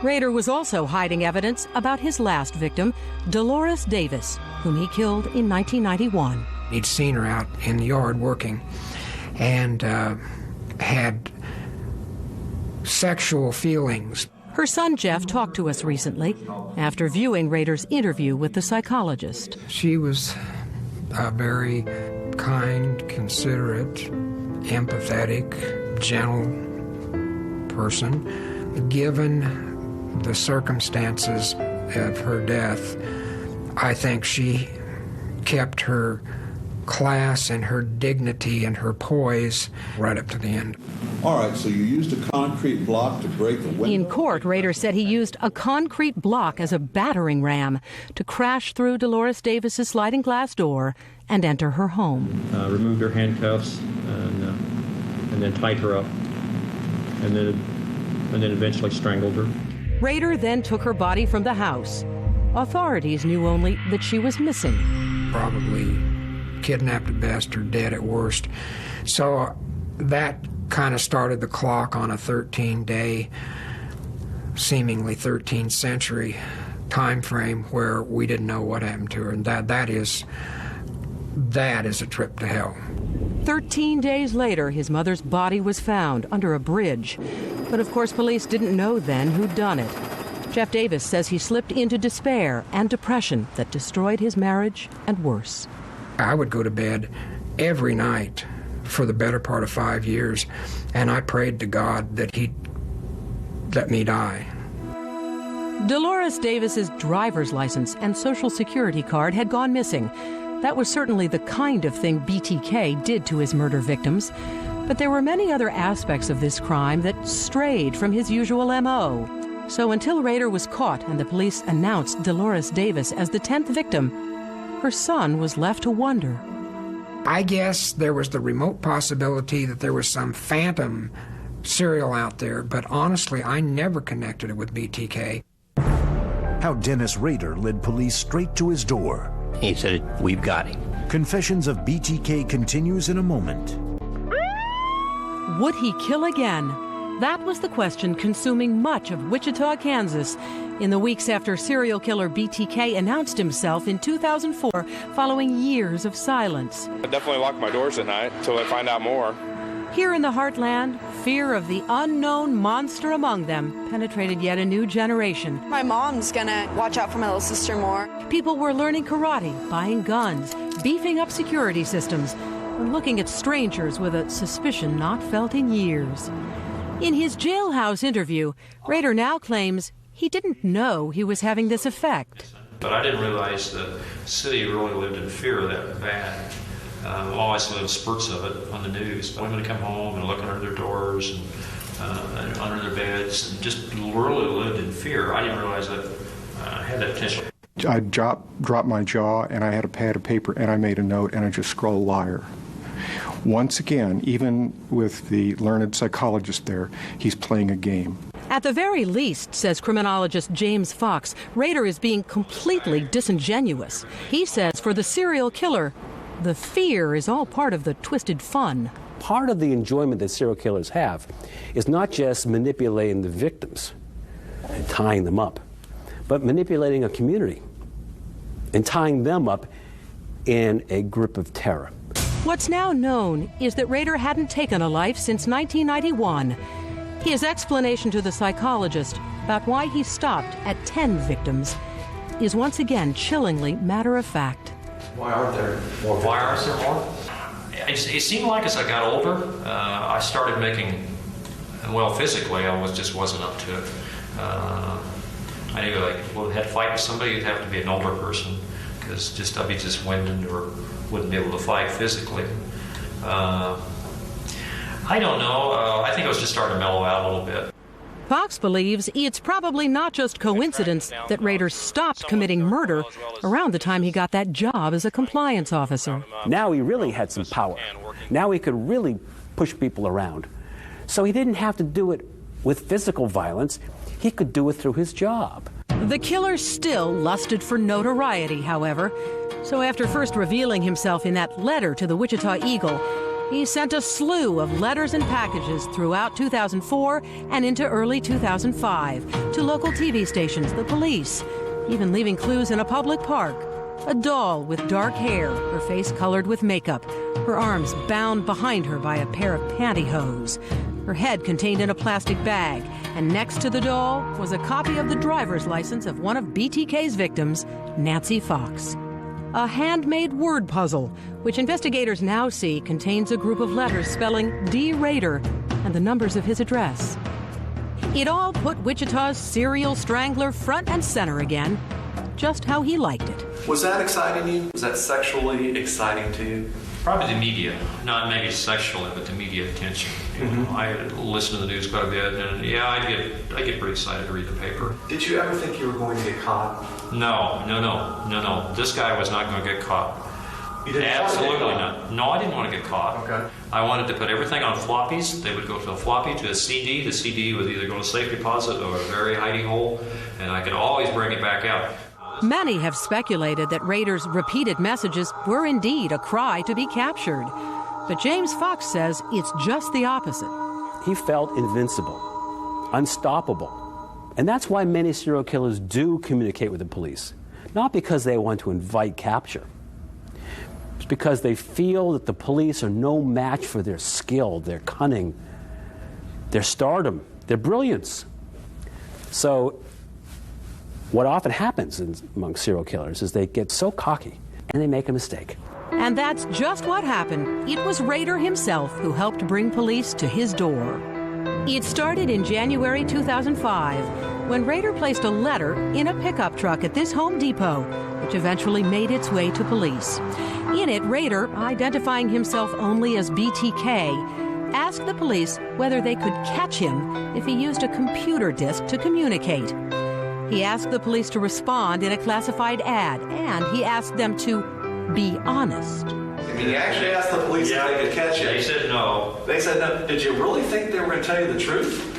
Rader was also hiding evidence about his last victim, Dolores Davis, whom he killed in 1991. He'd seen her out in the yard working and had sexual feelings. Her son Jeff talked to us recently after viewing Rader's interview with the psychologist. She was a very kind, considerate, empathetic, gentle person. Given the circumstances of her death, I think she kept her class and her dignity and her poise right up to the end. All right, so you used a concrete block to break the window? In court, Rader said he used a concrete block as a battering ram to crash through Dolores Davis's sliding glass door and enter her home. Removed her handcuffs and then tied her up, and then eventually strangled her. Rader then took her body from the house. Authorities knew only that she was missing. Probably kidnapped at best or dead at worst. So that kind of started the clock on a 13-day, seemingly 13th century time frame where we didn't know what happened to her. And that is a trip to hell. 13 days later, his mother's body was found under a bridge. But of course, police didn't know then who'd done it. Jeff Davis says he slipped into despair and depression that destroyed his marriage and worse. I would go to bed every night for the better part of 5 years, and I prayed to God that He'd let me die. Dolores Davis's driver's license and Social Security card had gone missing. That was certainly the kind of thing BTK did to his murder victims. But there were many other aspects of this crime that strayed from his usual M.O. So until Rader was caught and the police announced Dolores Davis as the 10th victim, her son was left to wonder. I guess there was the remote possibility that there was some phantom serial out there, but honestly, I never connected it with BTK. How Dennis Rader led police straight to his door. He said, "We've got him." Confessions of BTK continues in a moment. Would he kill again? That was the question consuming much of Wichita, Kansas, in the weeks after serial killer BTK announced himself in 2004 following years of silence. I definitely lock my doors at night until I find out more. Here in the heartland, fear of the unknown monster among them penetrated yet a new generation. My mom's gonna watch out for my little sister more. People were learning karate, buying guns, beefing up security systems, and looking at strangers with a suspicion not felt in years. In his jailhouse interview, Rader now claims he didn't know he was having this effect. But I didn't realize the city really lived in fear of that bad. Always lived spurts of it on the news. Women would come home and look under their doors and under their beds and just really lived in fear. I didn't realize that I had that potential. I dropped my jaw and I had a pad of paper and I made a note and I just scrawled liar. Once again, even with the learned psychologist there, he's playing a game. At the very least, says criminologist James Fox, Rader is being completely disingenuous. He says for the serial killer, the fear is all part of the twisted fun. Part of the enjoyment that serial killers have is not just manipulating the victims and tying them up, but manipulating a community and tying them up in a grip of terror. What's now known is that Rader hadn't taken a life since 1991. His explanation to the psychologist about why he stopped at 10 victims is once again chillingly matter-of-fact. Why aren't there more? Why aren't there more? it seemed like as I got older, I started making, well, physically, just wasn't up to it. I knew, like, well, had to fight with somebody, you'd have to be an older person, because I'd be just winded or wouldn't be able to fight physically. I don't know. I think I was just starting to mellow out a little bit. Fox believes it's probably not just coincidence that Rader stopped committing murder around the time he got that job as a compliance officer. Now he really had some power. Now he could really push people around. So he didn't have to do it with physical violence. He could do it through his job. The killer still lusted for notoriety, however. So after first revealing himself in that letter to the Wichita Eagle, he sent a slew of letters and packages throughout 2004 and into early 2005 to local TV stations, the police, even leaving clues in a public park. A doll with dark hair, her face colored with makeup, her arms bound behind her by a pair of pantyhose, her head contained in a plastic bag, and next to the doll was a copy of the driver's license of one of BTK's victims, Nancy Fox. A handmade word puzzle, which investigators now see contains a group of letters spelling D. Rader and the numbers of his address. It all put Wichita's serial strangler front and center again, just how he liked it. Was that exciting you? Was that sexually exciting to you? Probably the media, not maybe sexually, but the media attention. You know, I listen to the news quite a bit, and yeah, I get pretty excited to read the paper. Did you ever think you were going to get caught? No. This guy was not going to get caught. You didn't Absolutely want to get not. caught? No, I didn't want to get caught. Okay. I wanted to put everything on floppies. They would go to a floppy to a CD. The CD would either go to safe deposit or a very hidey hole, and I could always bring it back out. Many have speculated that Rader's repeated messages were indeed a cry to be captured. But James Fox says it's just the opposite. He felt invincible, unstoppable. And that's why many serial killers do communicate with the police. Not because they want to invite capture. It's because they feel that the police are no match for their skill, their cunning, their stardom, their brilliance. So what often happens among serial killers is they get so cocky and they make a mistake. And that's just what happened. It was Rader himself who helped bring police to his door. It started in January 2005 when Rader placed a letter in a pickup truck at this Home Depot, which eventually made its way to police. In it, Rader, identifying himself only as BTK, asked the police whether they could catch him if he used a computer disk to communicate. He asked the police to respond in a classified ad, and he asked them to be honest. He actually asked the police if they could catch you. They said no. They said no. Did you really think they were going to tell you the truth?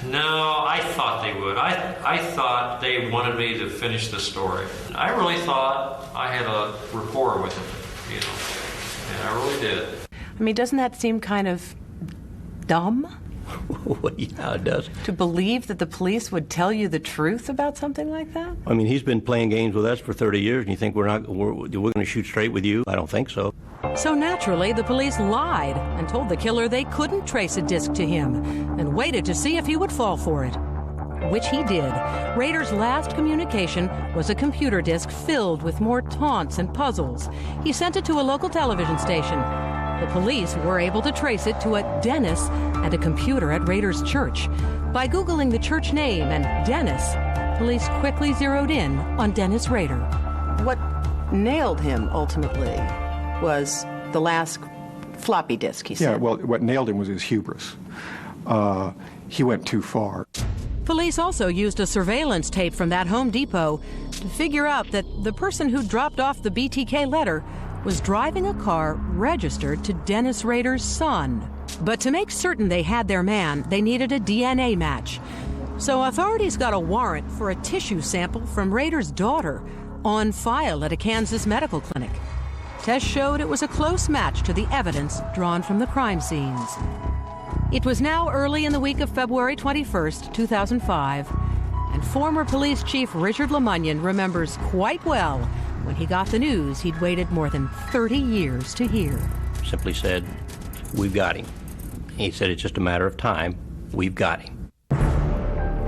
No, I thought they would. I thought they wanted me to finish the story. I really thought I had a rapport with them, you know, and I really did. I mean, doesn't that seem kind of dumb? Well, yeah, it does. To believe that the police would tell you the truth about something like that? I mean, he's been playing games with us for 30 years, and you think we're going to shoot straight with you? I don't think so. So naturally, the police lied and told the killer they couldn't trace a disc to him and waited to see if he would fall for it, which he did. Rader's last communication was a computer disk filled with more taunts and puzzles. He sent it to a local television station. The police were able to trace it to a Dennis and a computer at Rader's church. By Googling the church name and Dennis, police quickly zeroed in on Dennis Rader. What nailed him ultimately was the last floppy disk, he said. Yeah, well, what nailed him was his hubris. He went too far. Police also used a surveillance tape from that Home Depot to figure out that the person who dropped off the BTK letter was driving a car registered to Dennis Rader's son. But to make certain they had their man, they needed a DNA match. So authorities got a warrant for a tissue sample from Rader's daughter on file at a Kansas medical clinic. Tests showed it was a close match to the evidence drawn from the crime scenes. It was now early in the week of February 21st, 2005, and former police chief Richard LeMunyon remembers quite well when he got the news he'd waited more than 30 years to hear. Simply said, we've got him. He said it's just a matter of time. We've got him.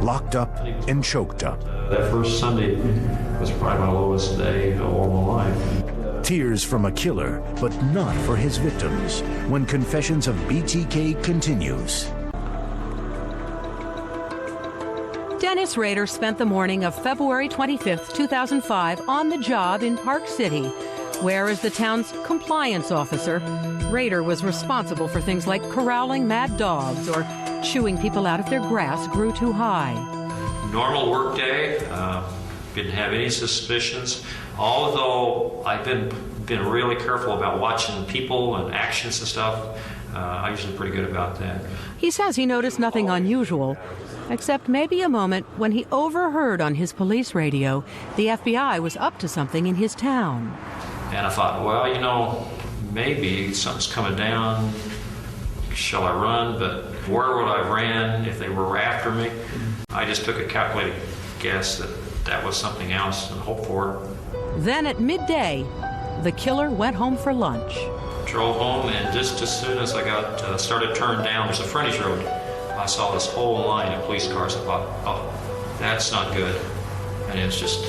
Locked up and choked up. That first Sunday was probably my lowest day of all my life. Tears from a killer, but not for his victims, when Confessions of BTK continues. Dennis Rader spent the morning of February 25, 2005 on the job in Park City, where as the town's compliance officer, Rader was responsible for things like corralling mad dogs or chewing people out if their grass grew too high. Normal work day, didn't have any suspicions, although I've been really careful about watching people and actions and stuff. I'm usually pretty good about that. He says he noticed nothing unusual, except maybe a moment when he overheard on his police radio the FBI was up to something in his town. And I thought, well, maybe something's coming down. Shall I run? But where would I have ran if they were after me? I just took a calculated guess that was something else and hoped for it. Then at midday, the killer went home for lunch. Drove home, and just as soon as I got started turning down, there's a frontage road. I saw this whole line of police cars. I thought, oh, that's not good. And it's just,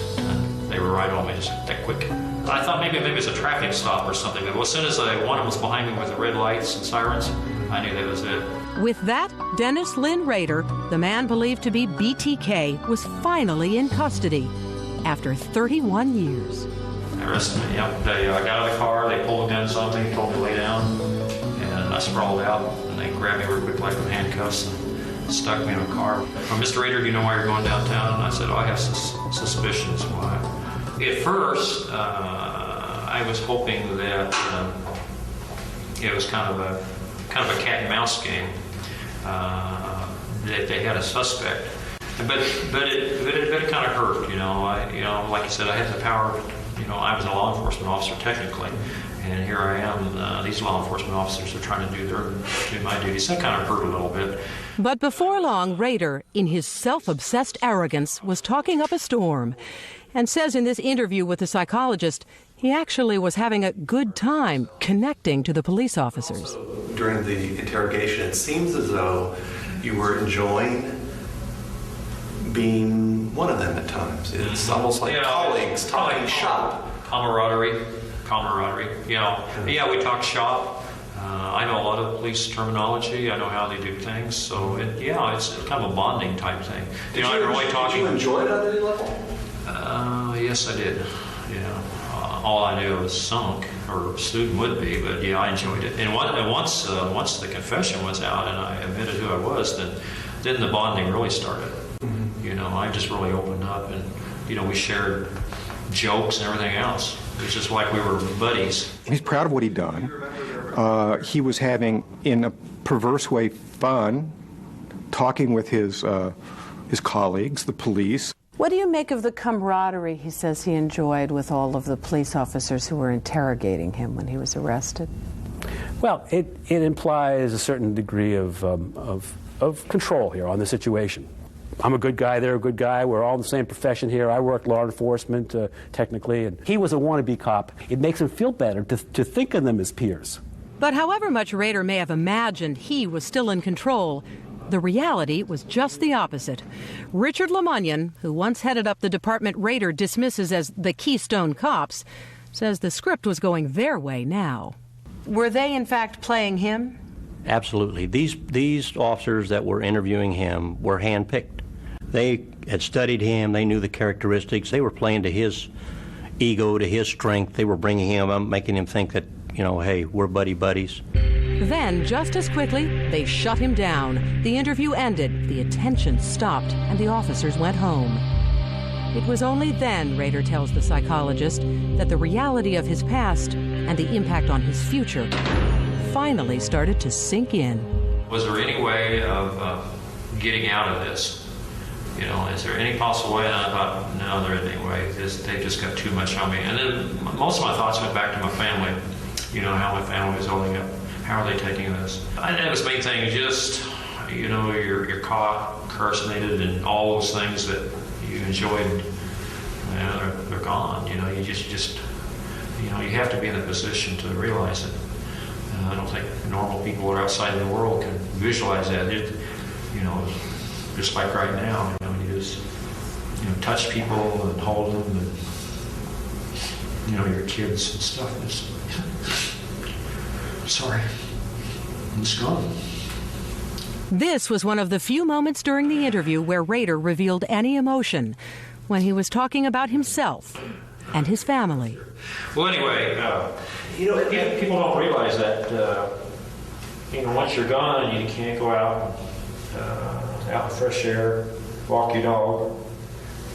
they were right on me, just that quick. I thought maybe it's a traffic stop or something. But as soon as one of them was behind me with the red lights and sirens, I knew that was it. With that, Dennis Lynn Rader, the man believed to be BTK, was finally in custody after 31 years. They arrested me, yep. I got out of the car, they pulled guns on me, told me to lay down, and I sprawled out, and they grabbed me real quick like in handcuffs and stuck me in a car. Mr. Rader, do you know why you're going downtown? And I said, I have suspicions why. At first, I was hoping that it was kind of a cat and mouse game, that they had a suspect. But it kind of hurt, like you said, I had the power. I was a law enforcement officer technically, and here I am. These law enforcement officers are trying to do my duties. That kind of hurt a little bit. But before long, Rader, in his self-obsessed arrogance, was talking up a storm, and says in this interview with the psychologist, he actually was having a good time connecting to the police officers. During the interrogation, it seems as though you were enjoying being one of them at times. It's almost like colleagues talking shop. Camaraderie. Yeah, we talk shop. I know a lot of police terminology. I know how they do things. So, it's kind of a bonding type thing. Did you enjoy it on any level? Yes, I did. All I knew was sunk, or student would be, but I enjoyed it. And once the confession was out and I admitted who I was, then the bonding really started. I just really opened up, and we shared jokes and everything else. It was just like we were buddies. He's proud of what he'd done. He was having, in a perverse way, fun talking with his colleagues, the police. What do you make of the camaraderie he says he enjoyed with all of the police officers who were interrogating him when he was arrested? Well, it implies a certain degree of control here on the situation. I'm a good guy, they're a good guy, we're all in the same profession here. I worked law enforcement technically, and he was a wannabe cop. It makes him feel better to think of them as peers. But however much Rader may have imagined he was still in control, the reality was just the opposite. Richard Lemunion, who once headed up the department Rader dismisses as the Keystone Cops, says the script was going their way now. Were they in fact playing him? Absolutely. These officers that were interviewing him were handpicked. They had studied him. They knew the characteristics. They were playing to his ego, to his strength. They were bringing him up, making him think that, hey, we're buddies. Then, just as quickly, they shut him down. The interview ended, the attention stopped, and the officers went home. It was only then, Rader tells the psychologist, that the reality of his past and the impact on his future finally started to sink in. Was there any way of getting out of this? Is there any possible way? And I thought, no, there isn't any way. They just got too much on me. And then most of my thoughts went back to my family. How my family was holding up. How are they taking this? I think it was the main thing, just, you're caught, incarcerated, and all those things that you enjoyed, they're gone. You just you have to be in a position to realize it. I don't think normal people who are outside in the world can visualize that. Just like right now, you just touch people and hold them, and your kids and stuff. Sorry. I'm just gone. This was one of the few moments during the interview where Rader revealed any emotion, when he was talking about himself and his family. Well, anyway, people don't realize that, once you're gone, you can't go out in fresh air, walk your dog,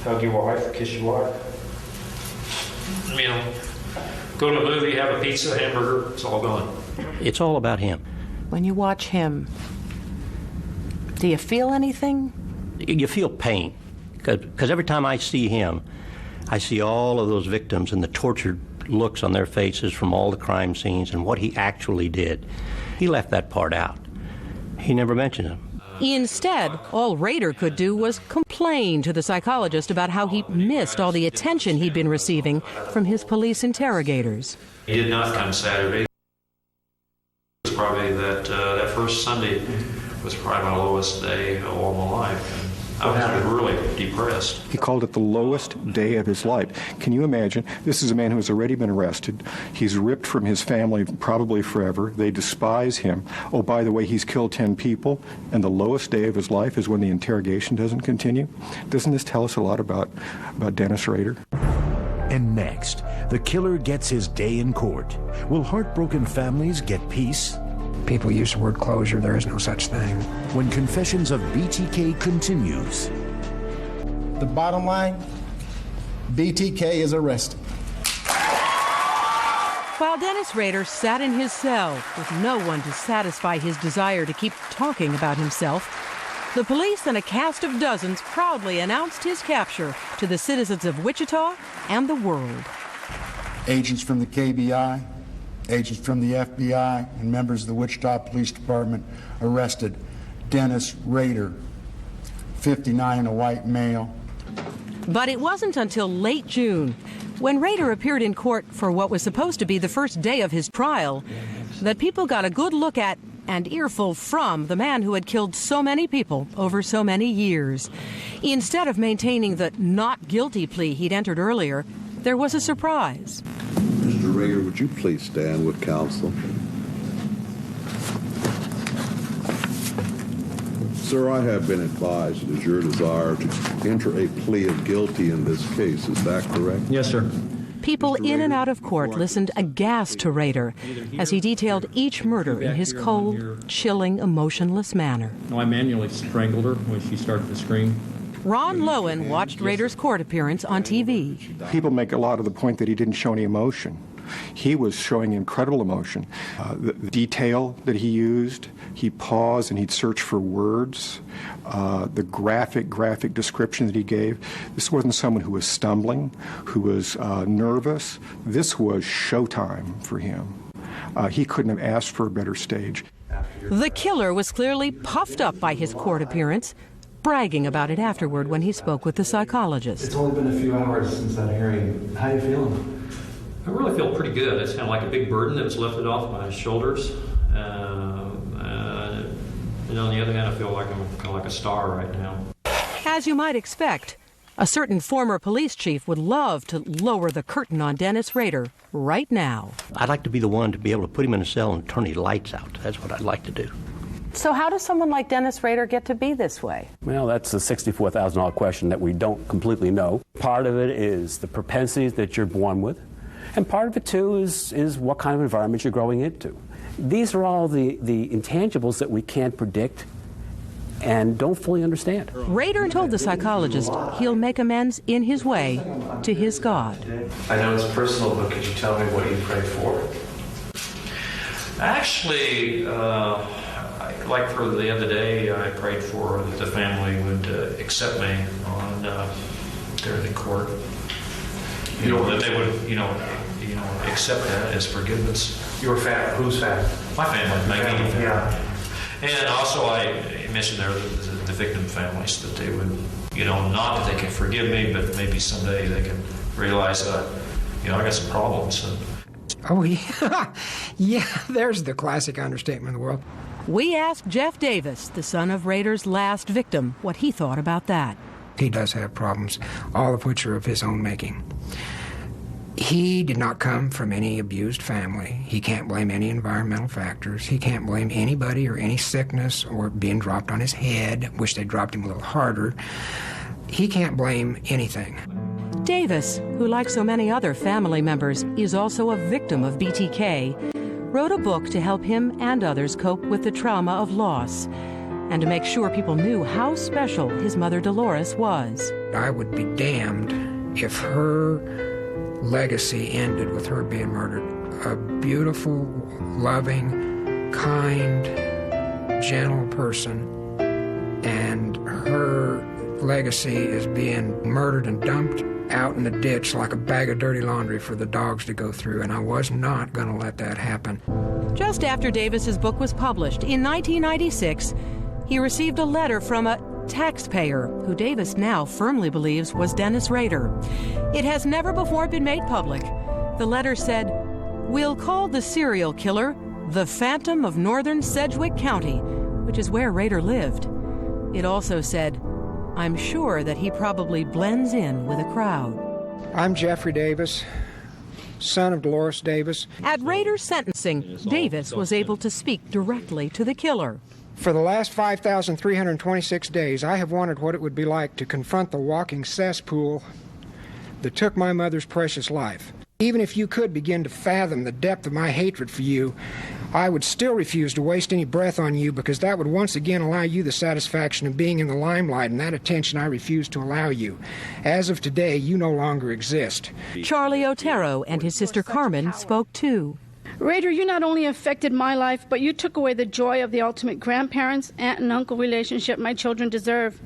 hug your wife, or kiss your wife. Go to a movie, have a pizza, hamburger, it's all gone. It's all about him. When you watch him, do you feel anything? You feel pain, because every time I see him, I see all of those victims and the tortured looks on their faces from all the crime scenes and what he actually did. He left that part out. He never mentioned it. Instead, all Rader could do was complain to the psychologist about how he missed all the attention he'd been receiving from his police interrogators. He did not come Saturday. It was probably that first Sunday was probably my lowest day of all my life. I was really depressed. He called it the lowest day of his life. Can you imagine? This is a man who has already been arrested. He's ripped from his family probably forever. They despise him. Oh, by the way, he's killed 10 people, and the lowest day of his life is when the interrogation doesn't continue. Doesn't this tell us a lot about Dennis Rader? And next, the killer gets his day in court. Will heartbroken families get peace? People use the word closure. There is no such thing. When Confessions of BTK continues. The bottom line, BTK is arrested. While Dennis Rader sat in his cell with no one to satisfy his desire to keep talking about himself, the police and a cast of dozens proudly announced his capture to the citizens of Wichita and the world. Agents from the KBI, agents from the FBI, and members of the Wichita Police Department arrested Dennis Rader, 59, a white male. But it wasn't until late June, when Rader appeared in court for what was supposed to be the first day of his trial, that people got a good look at and earful from the man who had killed so many people over so many years. Instead of maintaining the not guilty plea he'd entered earlier, there was a surprise. Mr. Rader, would you please stand with counsel? Sir, I have been advised it is your desire to enter a plea of guilty in this case. Is that correct? Yes, sir. People in and out of court listened aghast to Rader as he detailed each murder in his cold, chilling, emotionless manner. I manually strangled her when she started to scream. Ron Lowen watched Rader's court appearance on TV. People make a lot of the point that he didn't show any emotion. He was showing incredible emotion. The detail that he used, he'd pause and he'd search for words. The graphic description that he gave. This wasn't someone who was stumbling, who was nervous. This was showtime for him. He couldn't have asked for a better stage. The killer was clearly puffed up by his court appearance, bragging about it afterward when he spoke with the psychologist. It's only been a few hours since that hearing. How are you feeling? I really feel pretty good. It's kind of like a big burden that was lifted off my shoulders. And on the other hand, I feel like I'm kind of like a star right now. As you might expect, a certain former police chief would love to lower the curtain on Dennis Rader right now. I'd like to be the one to be able to put him in a cell and turn his lights out. That's what I'd like to do. So how does someone like Dennis Rader get to be this way? Well, that's a $64,000 question that we don't completely know. Part of it is the propensities that you're born with. And part of it, too, is what kind of environment you're growing into. These are all the intangibles that we can't predict and don't fully understand. Rader told the psychologist he'll make amends in his way to his God. I know it's personal, but could you tell me what you pray for? Actually, like for the other day, I prayed for that the family would accept me on there in court. That they would, accept that as forgiveness. Your family? Whose family? My family, my immediate family. Yeah. And also I mentioned there the victim families, that they would, not that they can forgive me, but maybe someday they can realize that, I got some problems. Oh, yeah. Yeah, there's the classic understatement of the world. We asked Jeff Davis, the son of Rader's last victim, what he thought about that. He does have problems, all of which are of his own making. He did not come from any abused family. He can't blame any environmental factors. He can't blame anybody or any sickness or being dropped on his head. Wish they dropped him a little harder. He can't blame anything. Davis, who like so many other family members is also a victim of BTK, wrote a book to help him and others cope with the trauma of loss and to make sure people knew how special his mother Dolores was. I would be damned if her legacy ended with her being murdered. A beautiful, loving, kind, gentle person, and her legacy is being murdered and dumped out in the ditch like a bag of dirty laundry for the dogs to go through, and I was not going to let that happen. Just after Davis's book was published in 1996, he received a letter from a taxpayer who Davis now firmly believes was Dennis Rader. It has never before been made public. The letter said, "We'll call the serial killer the Phantom of Northern Sedgwick County," which is where Rader lived. It also said, "I'm sure that he probably blends in with a crowd." I'm Jeffrey Davis, son of Dolores Davis. At Rader's sentencing, Davis was able to speak directly to the killer. For the last 5,326 days, I have wondered what it would be like to confront the walking cesspool that took my mother's precious life. Even if you could begin to fathom the depth of my hatred for you, I would still refuse to waste any breath on you, because that would once again allow you the satisfaction of being in the limelight, and that attention I refuse to allow you. As of today, you no longer exist. Charlie Otero and his sister Carmen spoke too. Rader, you not only affected my life, but you took away the joy of the ultimate grandparents, aunt and uncle relationship my children deserve.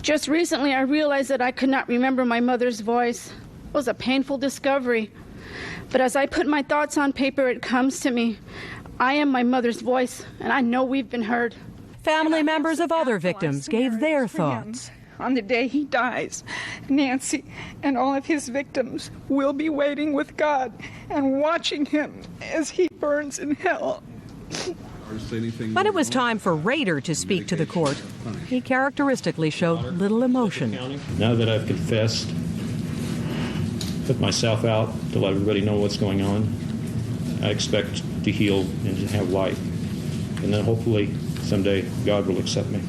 Just recently, I realized that I could not remember my mother's voice. It was a painful discovery. But as I put my thoughts on paper, it comes to me. I am my mother's voice, and I know we've been heard. Family members of other victims gave their thoughts. On the day he dies, Nancy and all of his victims will be waiting with God and watching him as he burns in hell. When it was time for Rader to speak to the court, he characteristically showed little emotion. Now that I've confessed, put myself out to let everybody know what's going on, I expect to heal and to have life. And then hopefully someday God will accept me.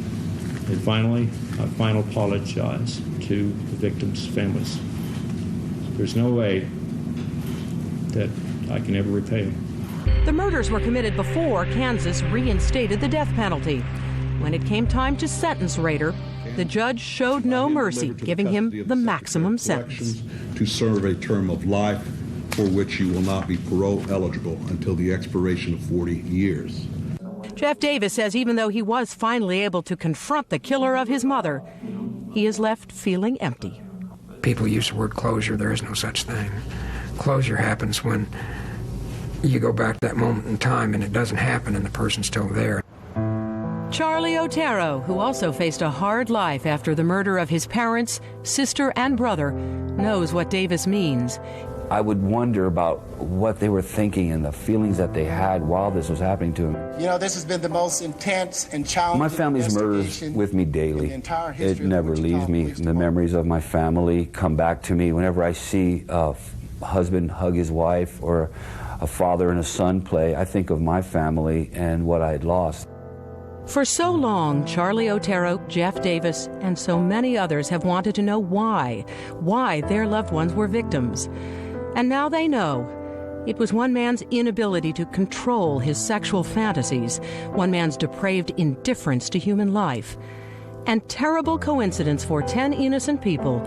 And finally, I apologize to the victims' families. There's no way that I can ever repay them. The murders were committed before Kansas reinstated the death penalty. When it came time to sentence Rader, the judge showed no mercy, giving him the maximum sentence. To serve a term of life for which you will not be parole eligible until the expiration of 40 years. Jeff Davis says even though he was finally able to confront the killer of his mother, he is left feeling empty. People use the word closure. There is no such thing. Closure happens when you go back to that moment in time and it doesn't happen and the person's still there. Charlie Otero, who also faced a hard life after the murder of his parents, sister, and brother, knows what Davis means. I would wonder about what they were thinking and the feelings that they had while this was happening to them. You know, this has been the most intense and challenging My family's murders with me daily. It never leaves me. The memories of my family come back to me whenever I see a husband hug his wife or a father and a son play. I think of my family and what I had lost. For so long, Charlie Otero, Jeff Davis, and so many others have wanted to know why their loved ones were victims. And now they know. It was one man's inability to control his sexual fantasies, one man's depraved indifference to human life, and terrible coincidence for 10 innocent people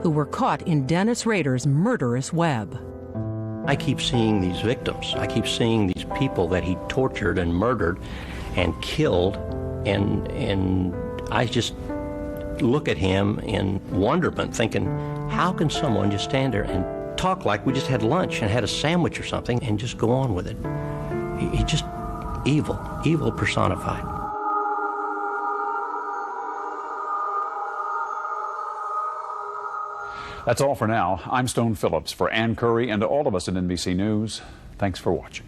who were caught in Dennis Rader's murderous web. I keep seeing these victims. I keep seeing these people that he tortured and murdered and killed, and I just look at him in wonderment, thinking, how can someone just stand there and talk like we just had lunch and had a sandwich or something and just go on with it? He's just evil personified. That's all for now. I'm Stone Phillips. For Ann Curry and to all of us at NBC News, thanks for watching.